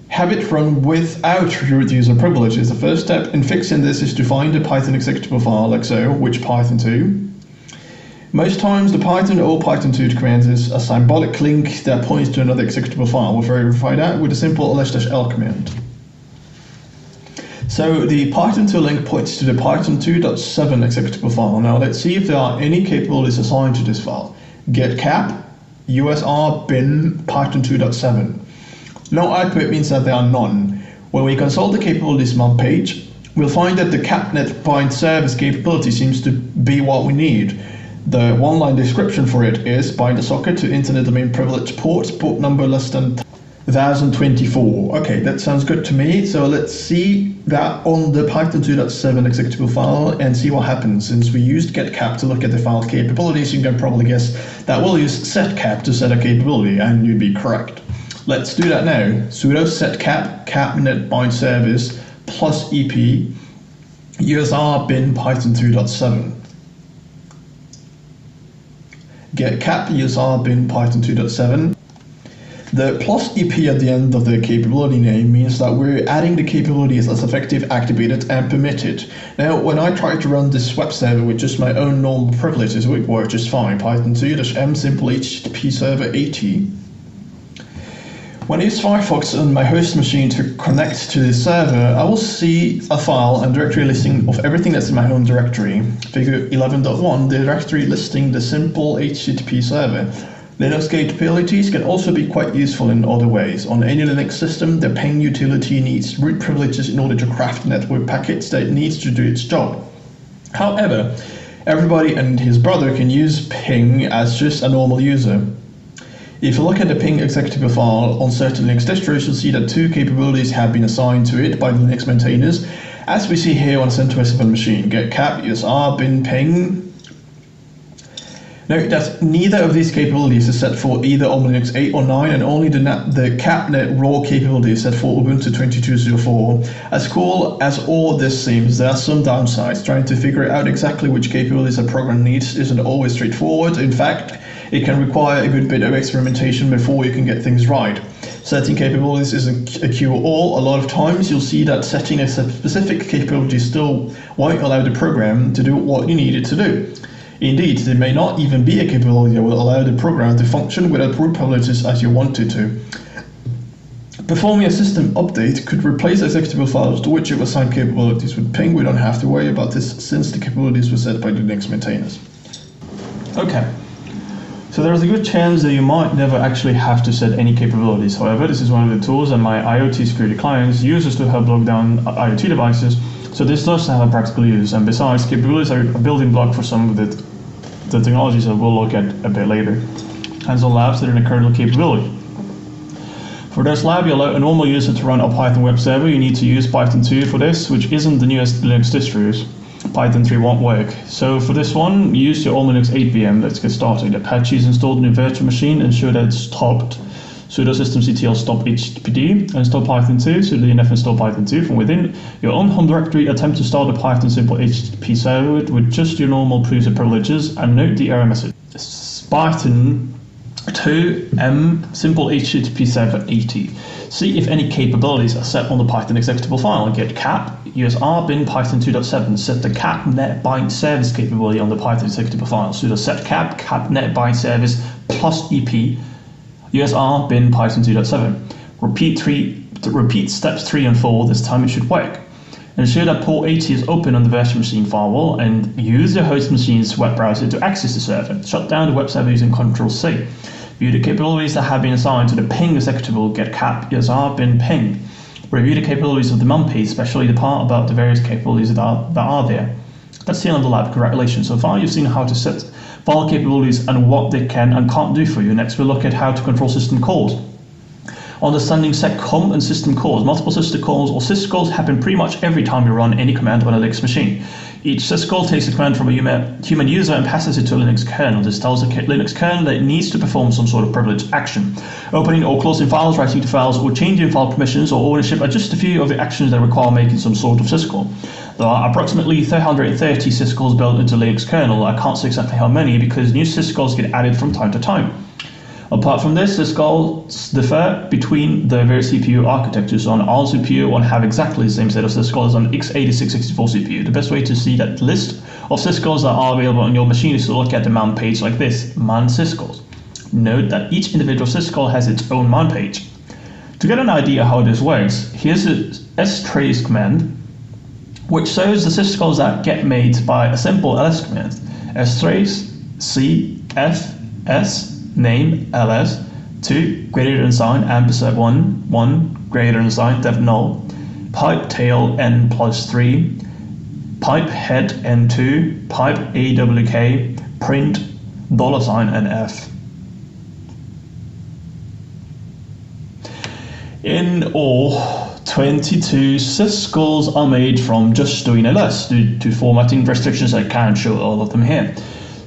have it run without root user privileges. The first step in fixing this is to find a Python executable file like so, which Python 2. Most times the Python or Python 2 command is a symbolic link that points to another executable file. We'll verify that with a simple ls-l command. So the Python 2 link points to the Python 2.7 executable file. Now let's see if there are any capabilities assigned to this file. Get cap, usr bin Python 2.7. No output means that there are none. When we consult the capabilities map page, we'll find that the capnet bind service capability seems to be what we need. The one-line description for it is bind the socket to internet domain privilege port number less than 1024. Okay, that sounds good to me. So let's see that on the Python 2.7 executable file and see what happens. Since we used getcap to look at the file capabilities, you can probably guess that we'll use setcap to set a capability, and you'd be correct. Let's do that now. Sudo setcap capnet bind service plus ep usr bin Python 2.7. Get cap usr bin Python 2.7. The plus EP at the end of the capability name means that we're adding the capabilities as effective, activated, and permitted. Now, when I try to run this web server with just my own normal privileges, it works just fine. Python 2-m simple http server 80. When I use Firefox on my host machine to connect to the server, I will see a file and directory listing of everything that's in my home directory. Figure 11.1, the directory listing the simple HTTP server. Linux capabilities can also be quite useful in other ways. On any Linux system, the ping utility needs root privileges in order to craft network packets that it needs to do its job. However, everybody and his brother can use ping as just a normal user. If you look at the ping executable file on certain Linux distros, you'll see that two capabilities have been assigned to it by the Linux maintainers, as we see here on a CentOS 7 machine. Get cap usr bin ping. Note that neither of these capabilities is set for either on Linux 8 or 9, and only the capnet raw capability is set for Ubuntu 22.04. As cool as all this seems, there are some downsides. Trying to figure out exactly which capabilities a program needs isn't always straightforward. In fact, it can require a good bit of experimentation before you can get things right. Setting capabilities isn't a cure-all. A lot of times you'll see that setting a specific capability still won't allow the program to do what you need it to do. Indeed, there may not even be a capability that will allow the program to function without root privileges as you want it to. Performing a system update could replace executable files to which you've assigned capabilities. With ping, we don't have to worry about this since the capabilities were set by the Linux maintainers. Okay. So there's a good chance that you might never actually have to set any capabilities. However, this is one of the tools that my IoT security clients uses to help lock down IoT devices, so this does have a practical use. And besides, capabilities are a building block for some of the technologies that we'll look at a bit later. Hands-on labs that are in a kernel capability. For this lab, you allow a normal user to run a Python web server. You need to use Python 2 for this, which isn't the newest Linux distros. Python 3 won't work. So for this one, use your old Linux 8 VM. Let's get started. Apache is installed in your virtual machine. Ensure that it's stopped. Sudo systemctl stop httpd. Install Python 2. Sudo dnf install Python 2 from within your own home directory. Attempt to start a Python simple HTTP server with just your normal user privileges, and note the error message. Python 2m simple HTTP server 80. See if any capabilities are set on the Python executable file. Get cap usr bin Python 2.7. Set the cap net bind service capability on the Python executable file. Sudo set cap net bind service plus ep usr bin Python 2.7. Repeat steps 3 and 4. This time it should work. Ensure that port 80 is open on the virtual machine firewall and use the host machine's web browser to access the server. Shut down the web server using Ctrl-C. View the capabilities that have been assigned to the ping executable get cap ESR bin ping. Review the capabilities of the man page, especially the part about the various capabilities that are there. That's the end of the lab. Congratulations. So far you've seen how to set file capabilities and what they can and can't do for you. Next we'll look at how to control system calls. Understanding seccomp and system calls. Multiple system calls or syscalls happen pretty much every time you run any command on a Linux machine. Each syscall takes a command from a human user and passes it to a Linux kernel. This tells the Linux kernel that it needs to perform some sort of privileged action. Opening or closing files, writing to files, or changing file permissions or ownership are just a few of the actions that require making some sort of syscall. There are approximately 330 syscalls built into Linux kernel. I can't say exactly how many because new syscalls get added from time to time. Apart from this, syscalls differ between the various CPU architectures. On ARM CPU, one have exactly the same set of syscalls on x86-64 CPU. The best way to see that list of syscalls that are available on your machine is to look at the man page like this, man syscalls. Note that each individual syscall has its own man page. To get an idea how this works, here's the strace command, which shows the syscalls that get made by a simple ls command. strace c f s name ls 2 greater than sign ampersand 1 greater than sign def null pipe tail n plus 3 pipe head n2 pipe awk print $sign and f. In all, 22 syscalls are made from just doing ls. Due to formatting restrictions, I can't show all of them here.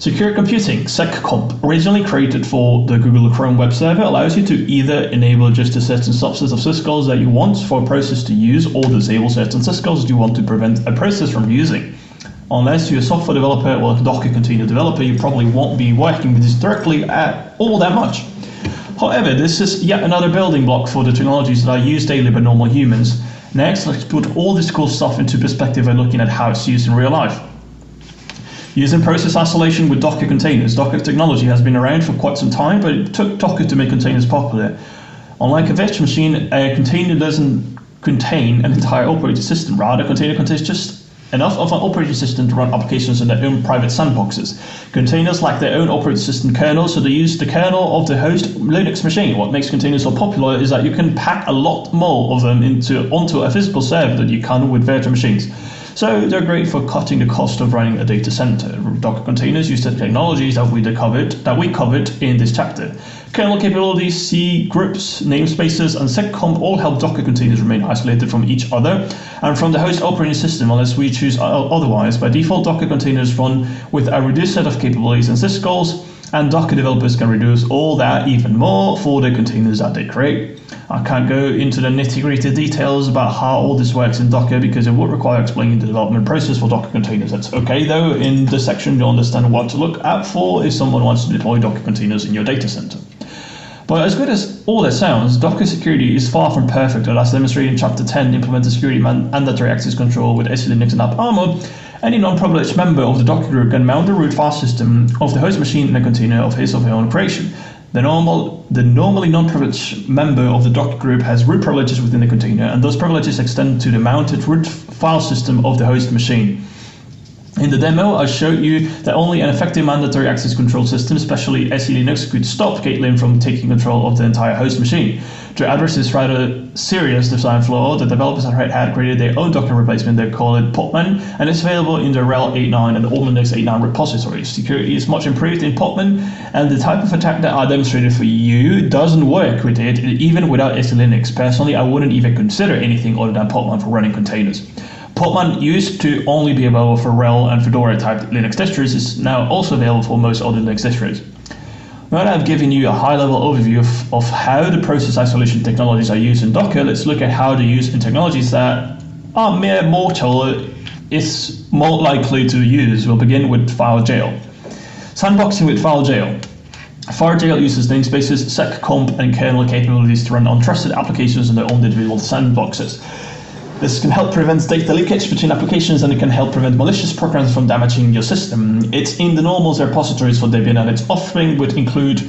Secure computing, seccomp, originally created for the Google Chrome web server, allows you to either enable just a certain subset of syscalls that you want for a process to use or disable certain syscalls that you want to prevent a process from using. Unless you're a software developer or a Docker container developer, you probably won't be working with this directly at all that much. However, this is yet another building block for the technologies that are used daily by normal humans. Next, let's put all this cool stuff into perspective by looking at how it's used in real life. Using process isolation with Docker containers. Docker technology has been around for quite some time, but it took Docker to make containers popular. Unlike a virtual machine, a container doesn't contain an entire operating system. Rather, a container contains just enough of an operating system to run applications in their own private sandboxes. Containers lack their own operating system kernel, so they use the kernel of the host Linux machine. What makes containers so popular is that you can pack a lot more of them onto a physical server than you can with virtual machines. So they're great for cutting the cost of running a data center. Docker containers use the technologies that we covered in this chapter. Kernel capabilities, C groups, namespaces, and seccomp all help Docker containers remain isolated from each other and from the host operating system unless we choose otherwise. By default, Docker containers run with a reduced set of capabilities and syscalls, and Docker developers can reduce all that even more for the containers that they create. I can't go into the nitty-gritty details about how all this works in Docker because it would require explaining the development process for Docker containers. That's okay though, in this section you'll understand what to look out for if someone wants to deploy Docker containers in your data center. But as good as all that sounds, Docker security is far from perfect. As demonstrated in Chapter 10, implemented security mandatory access control with SE Linux and AppArmor. Any non-privileged member of the Docker group can mount the root file system of the host machine in a container of his or her own creation. The normally non-privileged member of the Docker group has root privileges within the container, and those privileges extend to the mounted root file system of the host machine. In the demo, I showed you that only an effective mandatory access control system, especially SE Linux, could stop Gatling from taking control of the entire host machine. To address this rather serious design flaw, the developers at Red Hat created their own Docker replacement. They call it Podman, and it's available in the RHEL 8.9 and all Linux 8.9 repositories. Security is much improved in Podman, and the type of attack that I demonstrated for you doesn't work with it, even without SE Linux. Personally, I wouldn't even consider anything other than Podman for running containers. Podman used to only be available for RHEL and Fedora type Linux distros, is now also available for most other Linux distros. Now that I've given you a high-level overview of how the process isolation technologies are used in Docker, let's look at how they're used in technologies that a mere mortal is more likely to use. We'll begin with file jail. Sandboxing with file jail. File jail uses namespaces, seccomp, and kernel capabilities to run untrusted applications in their own individual sandboxes. This can help prevent data leakage between applications, and it can help prevent malicious programs from damaging your system. It's in the normals repositories for Debian and its offspring, which include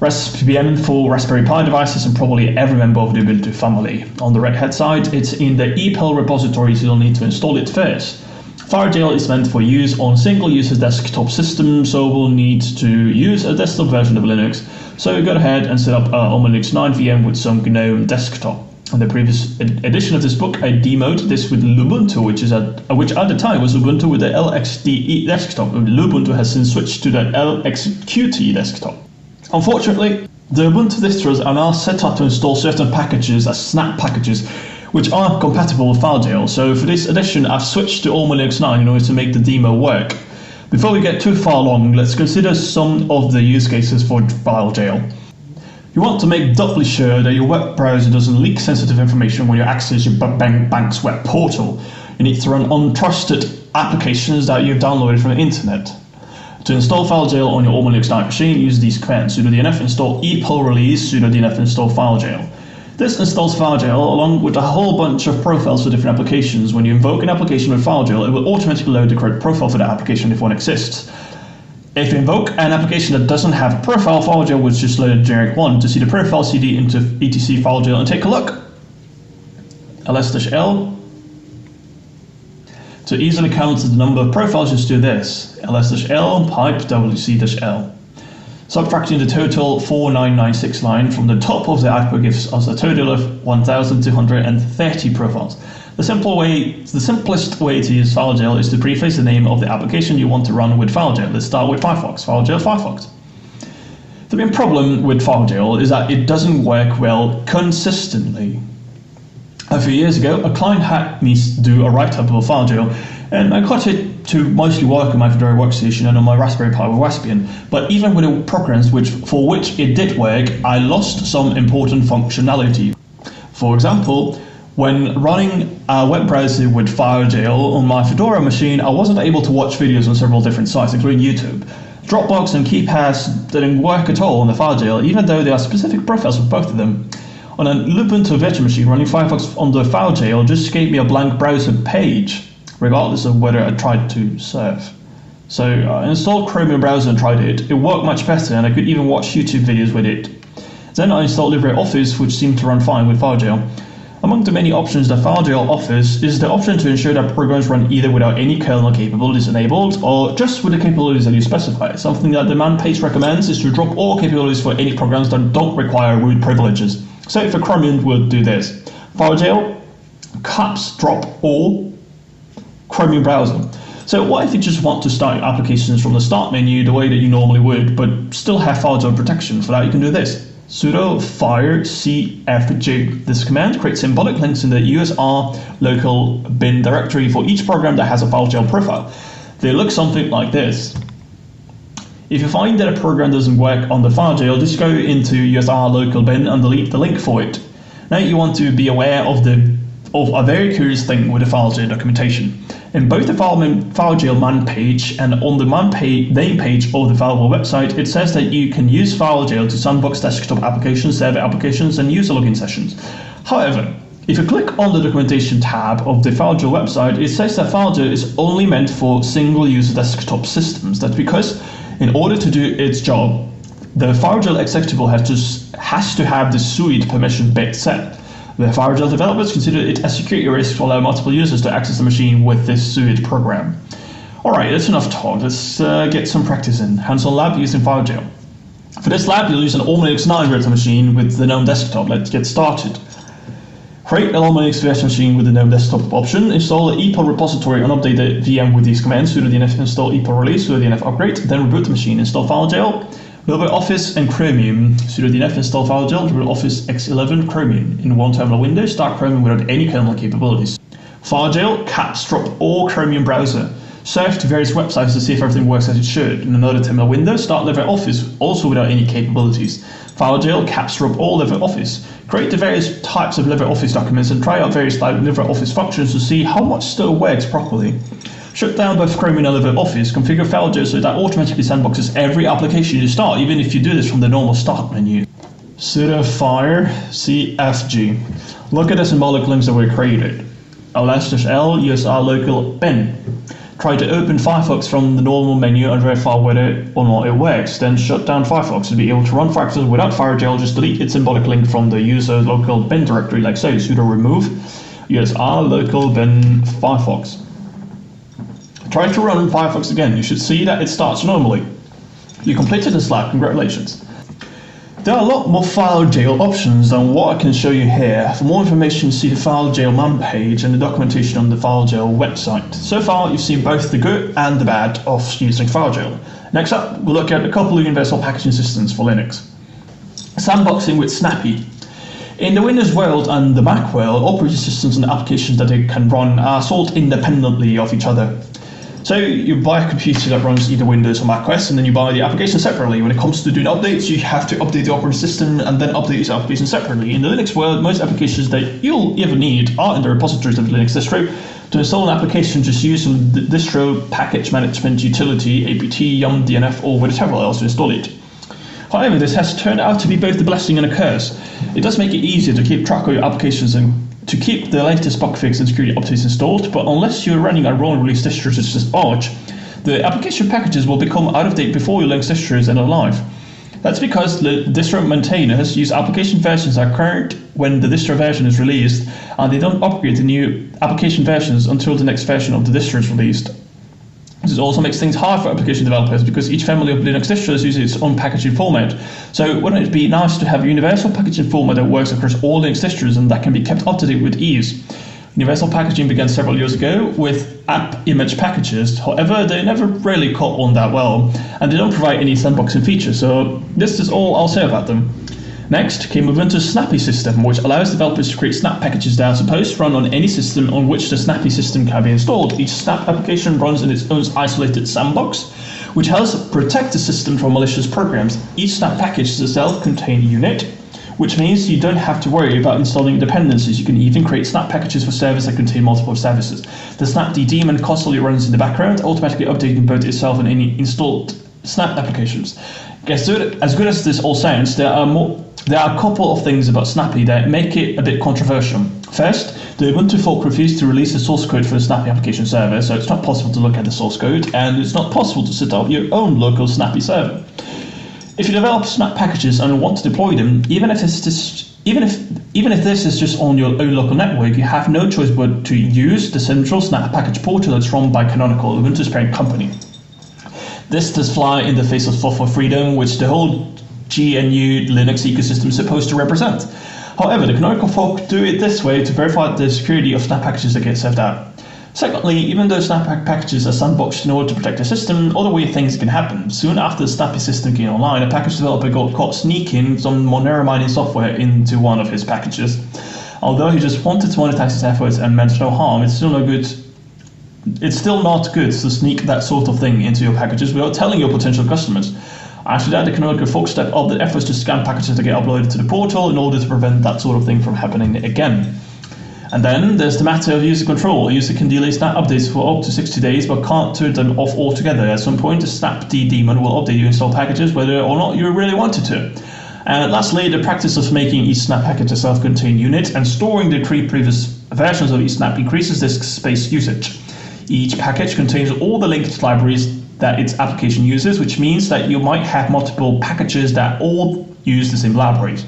ResPBN for Raspberry Pi devices and probably every member of the Ubuntu family. On the Red Hat side, it's in the EPEL repository, so you'll need to install it first. FireJail is meant for use on single-user desktop systems, so we'll need to use a desktop version of Linux. So go ahead and set up a Linux 9 VM with some GNOME desktop. In the previous edition of this book, I demoed this with Lubuntu, which at the time was Ubuntu with the LXDE desktop. Lubuntu has since switched to the LXQT desktop. Unfortunately, the Ubuntu distros are now set up to install certain packages as snap packages, which aren't compatible with FileJail. So for this edition, I've switched to Alma Linux 9 in order to make the demo work. Before we get too far along, let's consider some of the use cases for FileJail. You want to make doubly sure that your web browser doesn't leak sensitive information when you access your bank's web portal. You need to run untrusted applications that you've downloaded from the internet. To install FileJail on your Alma Linux 9 machine, use these commands: sudo dnf install EPEL release, sudo dnf install FileJail. This installs FileJail along with a whole bunch of profiles for different applications. When you invoke an application with FileJail, it will automatically load the correct profile for that application if one exists. If you invoke an application that doesn't have a profile, FileJail will just load a generic one. To see the profile, cd into etc FileJail and take a look. ls-l. To easily count the number of profiles, just do this: ls-l pipe wc-l. Subtracting the total 4996 line from the top of the output gives us a total of 1230 profiles. The simplest way to use FileJail is to preface the name of the application you want to run with FileJail. Let's start with Firefox. FileJail Firefox. The main problem with FileJail is that it doesn't work well consistently. A few years ago, a client had me do a write-up of FileJail, and I got it to mostly work on my Fedora workstation and on my Raspberry Pi with Raspbian. But even with the programs for which it did work, I lost some important functionality. For example, when running a web browser with FileJail on my Fedora machine, I wasn't able to watch videos on several different sites, including YouTube. Dropbox and KeyPass didn't work at all on the FileJail, even though there are specific profiles for both of them. On a Ubuntu virtual machine, running Firefox on the FileJail just gave me a blank browser page, regardless of whether I tried to surf. So I installed Chromium browser and tried it. It worked much better, and I could even watch YouTube videos with it. Then I installed LibreOffice, which seemed to run fine with FileJail. Among the many options that FileJail offers is the option to ensure that programs run either without any kernel capabilities enabled or just with the capabilities that you specify. Something that the man page recommends is to drop all capabilities for any programs that don't require root privileges. So for Chromium, we'll do this: FileJail, caps drop all, Chromium browser. So what if you just want to start your applications from the start menu the way that you normally would, but still have FileJail protection? For that, you can do this: sudo fire cfg. This command creates symbolic links in the USR local bin directory for each program that has a FileJail profile. They look something like this. If you find that a program doesn't work on the FileJail, just go into USR local bin and delete the link for it. Now you want to be aware of a very curious thing with the FileJail documentation. In both the FileJail man page and on the name page of the Filevault website, it says that you can use FileJail to sandbox desktop applications, server applications, and user login sessions. However, if you click on the documentation tab of the FileJail website, it says that FileJail is only meant for single-user desktop systems. That's because in order to do its job, the FileJail executable has to have the suite permission bit set. The FileJail developers consider it a security risk to allow multiple users to access the machine with this suite program. Alright, that's enough talk. Let's get some practice in. Hands-on lab using FileJail. For this lab, you'll use an Alma Linux 9 virtual machine with the GNOME desktop. Let's get started. Create an Alma Linux virtual machine with the GNOME desktop option. Install the EPEL repository and update the VM with these commands: sudo dnf install EPEL release, sudo dnf upgrade, then reboot the machine. Install FileJail, LibreOffice and Chromium. Sudo dnf install FileJail, LibreOffice X11 Chromium. In one terminal window, start Chromium without any kernel capabilities. FileJail, caps drop all Chromium browser. Surf to various websites to see if everything works as it should. In another terminal window, start LibreOffice, also without any capabilities. FileJail, caps drop all LibreOffice. Create the various types of LibreOffice documents and try out various LibreOffice functions to see how much still works properly. Shut down both Chromium and LibreOffice. Configure FileJail so that automatically sandboxes every application you start, even if you do this from the normal start menu. Sudo fire cfg. Look at the symbolic links that were created. ls-l usr local bin. Try to open Firefox from the normal menu and verify whether or not it works. Then shut down Firefox to be able to run Firefox without FireGel. Just delete its symbolic link from the user local bin directory like so. Sudo remove usr local bin Firefox. Try to run Firefox again. You should see that it starts normally. You completed the slide. Congratulations. There are a lot more file jail options than what I can show you here. For more information, see the file jail man page and the documentation on the file jail website. So far, you've seen both the good and the bad of using file jail. Next up, we'll look at a couple of universal packaging systems for Linux. Sandboxing with Snappy. In the Windows world and the Mac world, operating systems and the applications that they can run are sold independently of each other. So you buy a computer that runs either Windows or Mac OS, and then you buy the application separately. When it comes to doing updates, you have to update the operating system and then update this application separately. In the Linux world, most applications that you'll ever need are in the repositories of the Linux distro. To install an application, just use the distro package management utility, apt, yum, dnf, or whatever else to install it. However, this has turned out to be both a blessing and a curse. It does make it easier to keep track of your applications and to keep the latest bug fix and security updates installed, but unless you're running a wrong release distro such as Arch, the application packages will become out of date before your Linux distro is alive. That's because the distro maintainers use application versions that are current when the distro version is released, and they don't upgrade the new application versions until the next version of the distro is released. This also makes things hard for application developers because each family of Linux distros uses its own packaging format. So wouldn't it be nice to have a universal packaging format that works across all Linux distros and that can be kept up to date with ease? Universal packaging began several years ago with app image packages. However, they never really caught on that well, and they don't provide any sandboxing features, so this is all I'll say about them. Next came Ubuntu's Snappy system, which allows developers to create snap packages that are supposed to run on any system on which the Snappy system can be installed. Each snap application runs in its own isolated sandbox, which helps protect the system from malicious programs. Each snap package is a self-contained unit, which means you don't have to worry about installing dependencies. You can even create snap packages for servers that contain multiple services. The snapd daemon constantly runs in the background, automatically updating both itself and any installed snap applications. As good as this all sounds, there are a couple of things about Snappy that make it a bit controversial. First, the Ubuntu folk refused to release the source code for the Snappy application server, so it's not possible to look at the source code, and it's not possible to set up your own local Snappy server. If you develop snap packages and want to deploy them, even if this is just on your own local network, you have no choice but to use the central snap package portal that's run by Canonical, Ubuntu's parent company. This does fly in the face of software freedom, which the whole GNU Linux ecosystem is supposed to represent. However, the Canonical folk do it this way to verify the security of snap packages that get served out. Secondly, even though snap packages are sandboxed in order to protect the system, other weird things can happen. Soon after the Snappy system came online, a package developer got caught sneaking some Monero mining software into one of his packages. Although he just wanted to monetize his efforts and meant no harm, it's still not good to sneak that sort of thing into your packages without telling your potential customers. After that, the Canonical folks stepped up the efforts to scan packages that get uploaded to the portal in order to prevent that sort of thing from happening again. And then there's the matter of user control. A user can delay snap updates for up to 60 days but can't turn them off altogether. At some point, the snapd daemon will update your installed packages whether or not you really wanted to. And lastly, the practice of making each snap package a self-contained unit and storing the 3 previous versions of each snap increases disk space usage. Each package contains all the linked libraries that its application uses, which means that you might have multiple packages that all use the same libraries.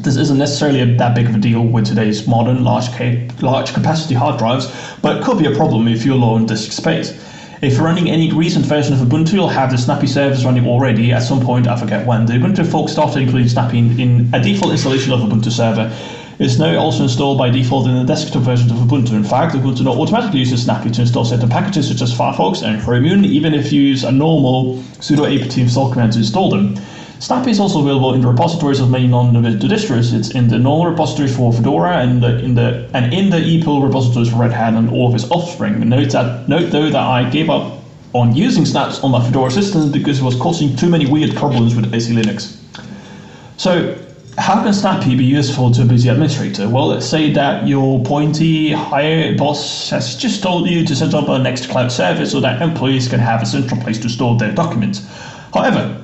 This isn't necessarily that big of a deal with today's modern large capacity hard drives, but it could be a problem if you're low on disk space. If you're running any recent version of Ubuntu, you'll have the Snappy servers running already. At some point, I forget when, the Ubuntu folks started including Snappy in a default installation of Ubuntu server. It's now also installed by default in the desktop versions of Ubuntu. In fact, Ubuntu now automatically uses Snappy to install certain packages such as Firefox and Chromium, even if you use a normal sudo apt install command to install them. Snappy is also available in the repositories of many non-Ubuntu distros. It's in the normal repository for Fedora and in the EPEL repositories for Red Hat and all of its offspring. Note though that I gave up on using snaps on my Fedora system because it was causing too many weird problems with AC Linux. So, how can Snappy be useful to a busy administrator? Well, let's say that your pointy higher boss has just told you to set up a Nextcloud service so that employees can have a central place to store their documents. However,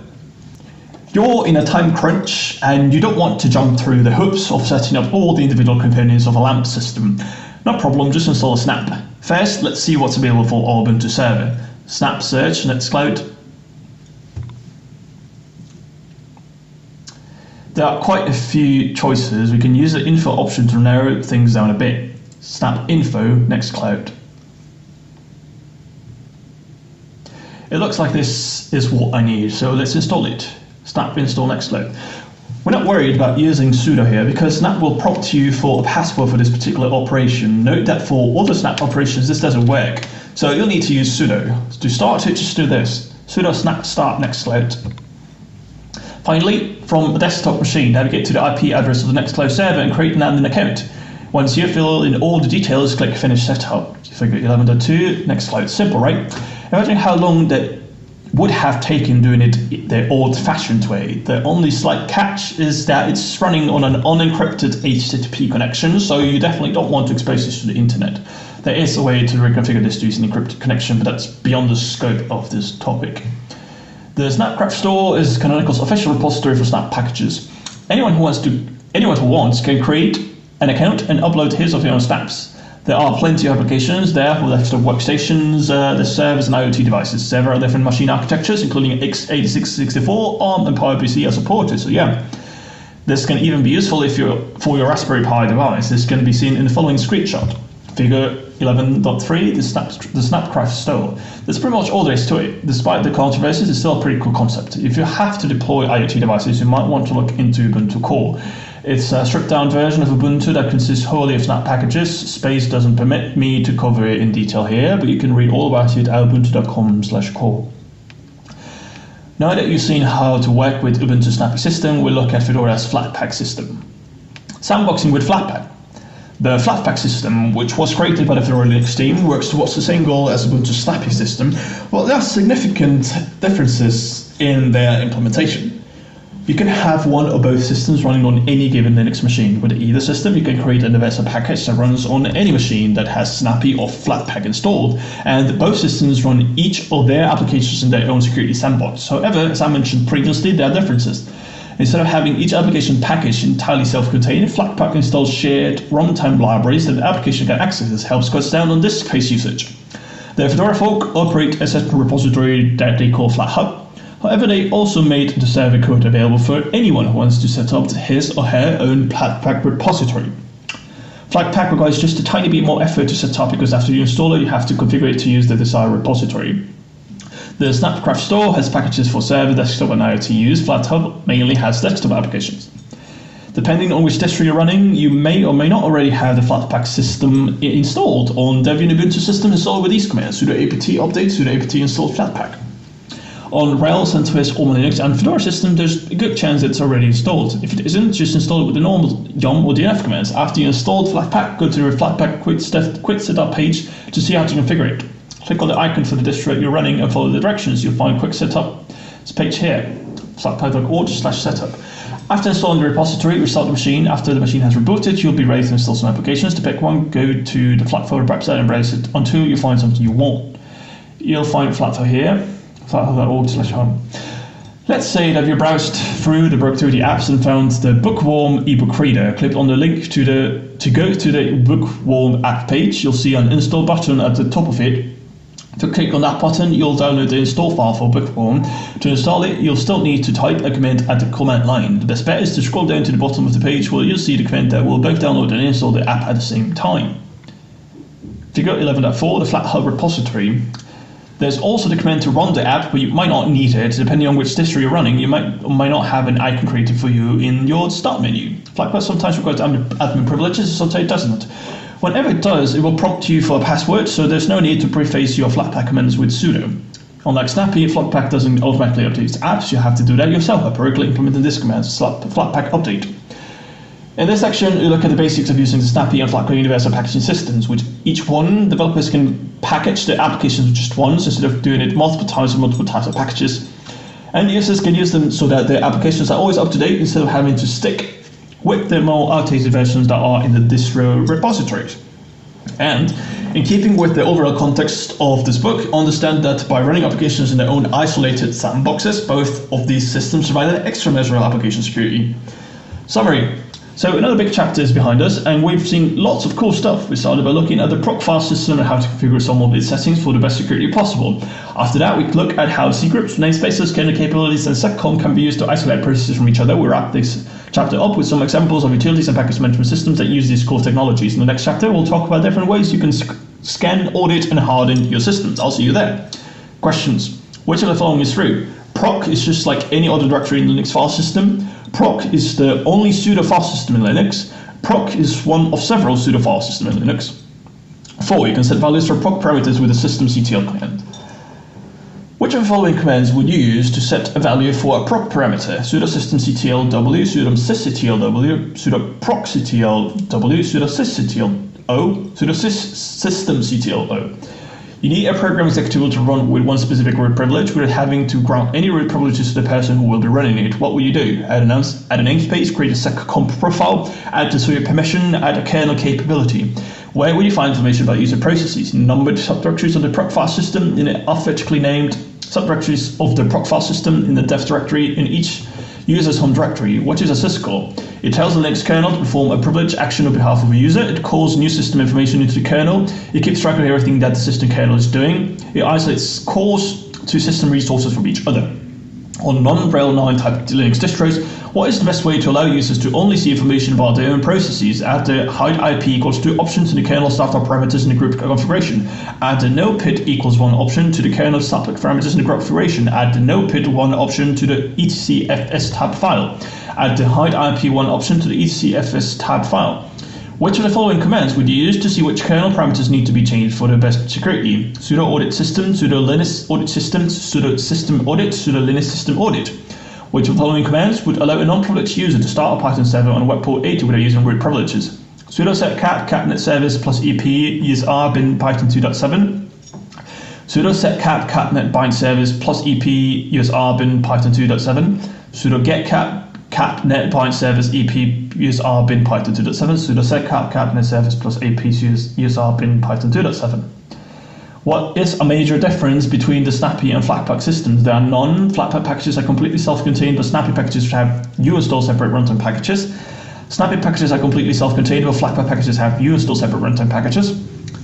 you're in a time crunch and you don't want to jump through the hoops of setting up all the individual components of a LAMP system. No problem, just install a snap. First, let's see what's available for our Ubuntu server. Snap search Nextcloud. There are quite a few choices. We can use the info option to narrow things down a bit. Snap info Nextcloud. It looks like this is what I need, so let's install it. Snap install Nextcloud. We're not worried about using sudo here because Snap will prompt you for a password for this particular operation. Note that for other Snap operations this doesn't work, so you'll need to use sudo. To start it, just do this. Sudo snap start Nextcloud. Finally, from a desktop machine, navigate to the IP address of the Nextcloud server and create an admin account. Once you fill in all the details, click Finish Setup. Figure 11.2, Nextcloud. Simple, right? Imagine how long that would have taken doing it the old-fashioned way. The only slight catch is that it's running on an unencrypted HTTP connection, so you definitely don't want to expose this to the internet. There is a way to reconfigure this to use an encrypted connection, but that's beyond the scope of this topic. The Snapcraft store is Canonical's official repository for Snap packages. Anyone who wants can create an account and upload his or her own snaps. There are plenty of applications there for desktop workstations, the servers and IoT devices. Several different machine architectures, including x86-64, ARM and PowerPC are supported, so yeah. This can even be useful for your Raspberry Pi device. This can be seen in the following screenshot. Figure 11.3, the Snapcraft store. That's pretty much all there is to it. Despite the controversies, it's still a pretty cool concept. If you have to deploy IoT devices, you might want to look into Ubuntu Core. It's a stripped-down version of Ubuntu that consists wholly of Snap packages. Space doesn't permit me to cover it in detail here, but you can read all about it at ubuntu.com/core. Now that you've seen how to work with Ubuntu's Snappy system, we'll look at Fedora's Flatpak system. Sandboxing with Flatpak. The Flatpak system, which was created by the Fedora Linux team, works towards the same goal as Ubuntu's Snappy system. Well, there are significant differences in their implementation. You can have one or both systems running on any given Linux machine. With either system, you can create a universal package that runs on any machine that has Snappy or Flatpak installed, and both systems run each of their applications in their own security sandbox. However, as I mentioned previously, there are differences. Instead of having each application package entirely self-contained, Flatpak installs shared runtime libraries that the application can access. This helps cut down on disk space usage. The Fedora folk operate a separate repository that they call FlatHub. However, they also made the server code available for anyone who wants to set up his or her own Flatpak repository. Flatpak requires just a tiny bit more effort to set up because after you install it, you have to configure it to use the desired repository. The Snapcraft store has packages for server, desktop, and IoT use. FlatHub mainly has desktop applications. Depending on which distro you're running, you may or may not already have the Flatpak system installed. On Debian Ubuntu system, install with these commands: sudo apt update, sudo apt install Flatpak. On Rails, CentOS, Orm Linux, and Fedora system, there's a good chance it's already installed. If it isn't, just install it with the normal yum or dnf commands. After you installed Flatpak, go to the Flatpak quick setup page to see how to configure it. Click on the icon for the distro you're running and follow the directions. You'll find quick setup. This page here, flatpak.org/setup. After installing the repository, restart the machine. After the machine has rebooted, you'll be ready to install some applications. To pick one, go to the Flatpak website and browse it until you find something you want. You'll find Flatpak here, flatpak.org/home. Let's say that you browsed through the apps and found the Bookworm ebook reader. Click on the link to go to the Bookworm app page. You'll see an install button at the top of it. If you click on that button, you'll download the install file for Bookworm. To install it, you'll still need to type a command at the command line. The best bet is to scroll down to the bottom of the page where you'll see the command that will both download and install the app at the same time. Figure 11.4, the FlatHub repository. There's also the command to run the app, but you might not need it. Depending on which distro you're running, you might or might not have an icon created for you in your start menu. Flatpak sometimes requires admin privileges, sometimes it doesn't. Whenever it does, it will prompt you for a password, so there's no need to preface your Flatpak commands with sudo. Unlike Snappy, Flatpak doesn't automatically update its apps. You have to do that yourself by correctly implementing this command, Flatpak update. In this section, we look at the basics of using the Snappy and Flatpak universal packaging systems, which each one, developers can package the applications with just once instead of doing it multiple times with multiple types of packages. And users can use them so that their applications are always up to date instead of having to stick with the more outdated versions that are in the distro repositories. And in keeping with the overall context of this book, understand that by running applications in their own isolated sandboxes, both of these systems provide an extra measure of application security. Summary. So another big chapter is behind us, and we've seen lots of cool stuff. We started by looking at the proc file system and how to configure some of its settings for the best security possible. After that, we look at how cgroups, namespaces, kernel capabilities, and seccomp can be used to isolate processes from each other. We wrap this chapter up with some examples of utilities and package management systems that use these cool technologies. In the next chapter, we'll talk about different ways you can scan, audit, and harden your systems. I'll see you there. Questions? Which of the following is true? Proc is just like any other directory in the Linux file system. Proc is the only pseudo file system in Linux. Proc is one of several pseudo file systems in Linux. 4. You can set values for proc parameters with a systemctl command. Which of the following commands would you use to set a value for a proc parameter? Sudo systemctlw, sudo sysctlw, sudo procctlw, sudo sysctlo, sudo systemctlo. You need a program executable to run with one specific root privilege without having to grant any root privileges to the person who will be running it. What will you do? Add a namespace, create a seccomp profile, add the sudo permission, add a kernel capability. Where will you find information about user processes? Numbered subdirectories of the proc file system, in alphabetically named subdirectories of the proc file system in the dev directory in each user's home directory. What is a syscall? It tells the Linux kernel to perform a privileged action on behalf of a user. It calls new system information into the kernel. It keeps track of everything that the system kernel is doing. It isolates calls to system resources from each other. On non-Rel 9 type Linux distros, what is the best way to allow users to only see information about their own processes? Add the hide IP equals 2 option to the kernel startup parameters in the group configuration. Add the no pid equals 1 option to the kernel startup parameters in the group configuration. Add the no pid 1 option to the etcfs tab file. Add the hide IP1 option to the etcfs tab file. Which of the following commands would you use to see which kernel parameters need to be changed for the best security? Sudo audit system, sudo linux audit system, sudo system audit, sudo linux system audit. Which of the following commands would allow a non-privileged user to start a Python server on web port 80 without using root privileges? Sudo set cat catnet service plus ep usr bin python 2.7. Sudo set cat catnet bind service plus ep usr bin python 2.7. Sudo get cat net bind service ep usr bin python 2.7. Sudo set cat net service plus ep usr bin python 2.7. What is a major difference between the Snappy and Flatpak systems? There are none. Flatpak packages are completely self-contained, but Snappy packages have you install separate runtime packages. Snappy packages are completely self-contained, but Flatpak packages have you install separate runtime packages.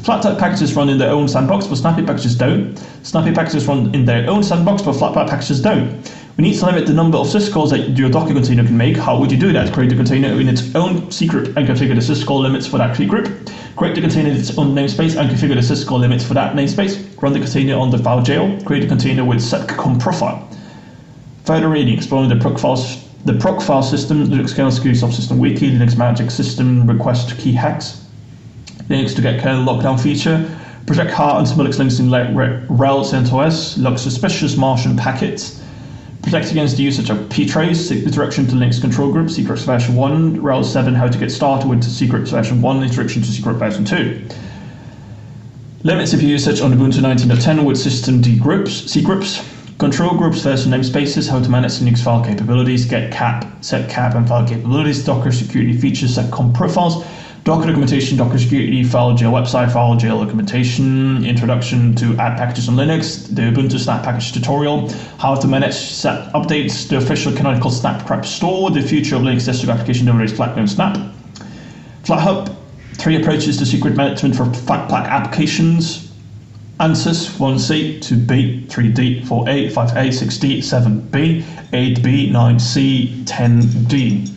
Flatpak packages run in their own sandbox, but Snappy packages don't. Snappy packages run in their own sandbox, but Flatpak packages don't. We need to limit the number of syscalls that your Docker container can make. How would you do that? Create a container in its own secret and configure the syscall limits for that secret. Create the container in its own namespace and configure the syscall limits for that namespace. Run the container on the file jail. Create a container with seccomp profile. Further reading, exploring the proc file system, Linux kernel security subsystem wiki, Linux magic system request key hacks, Linux to get kernel lockdown feature, protect hard and Linux links in rel CentOS, log suspicious Martian packets, protect against the usage of ptrace, introduction to Linux control group, secrets version 1, rel 7, how to get started with secrets version 1, introduction to secret version 2. Limit CPU usage on Ubuntu 19.10 with systemd groups, cgroups, control groups versus namespaces, how to manage Linux file capabilities, get cap, set cap and file capabilities, Docker security features, seccomp profiles, Docker documentation, Docker security, file jail website, file jail documentation, introduction to add packages on Linux, the Ubuntu snap package tutorial, how to manage snap updates, the official canonical snap crap store, the future of Linux desktop application nowadays flatgnode snap, FlatHub, 3 approaches to secret management for Flatpak applications, answers 1C, 2B, 3D, 4A, 5A, 6D, 7B, 8B, 9C, 10D.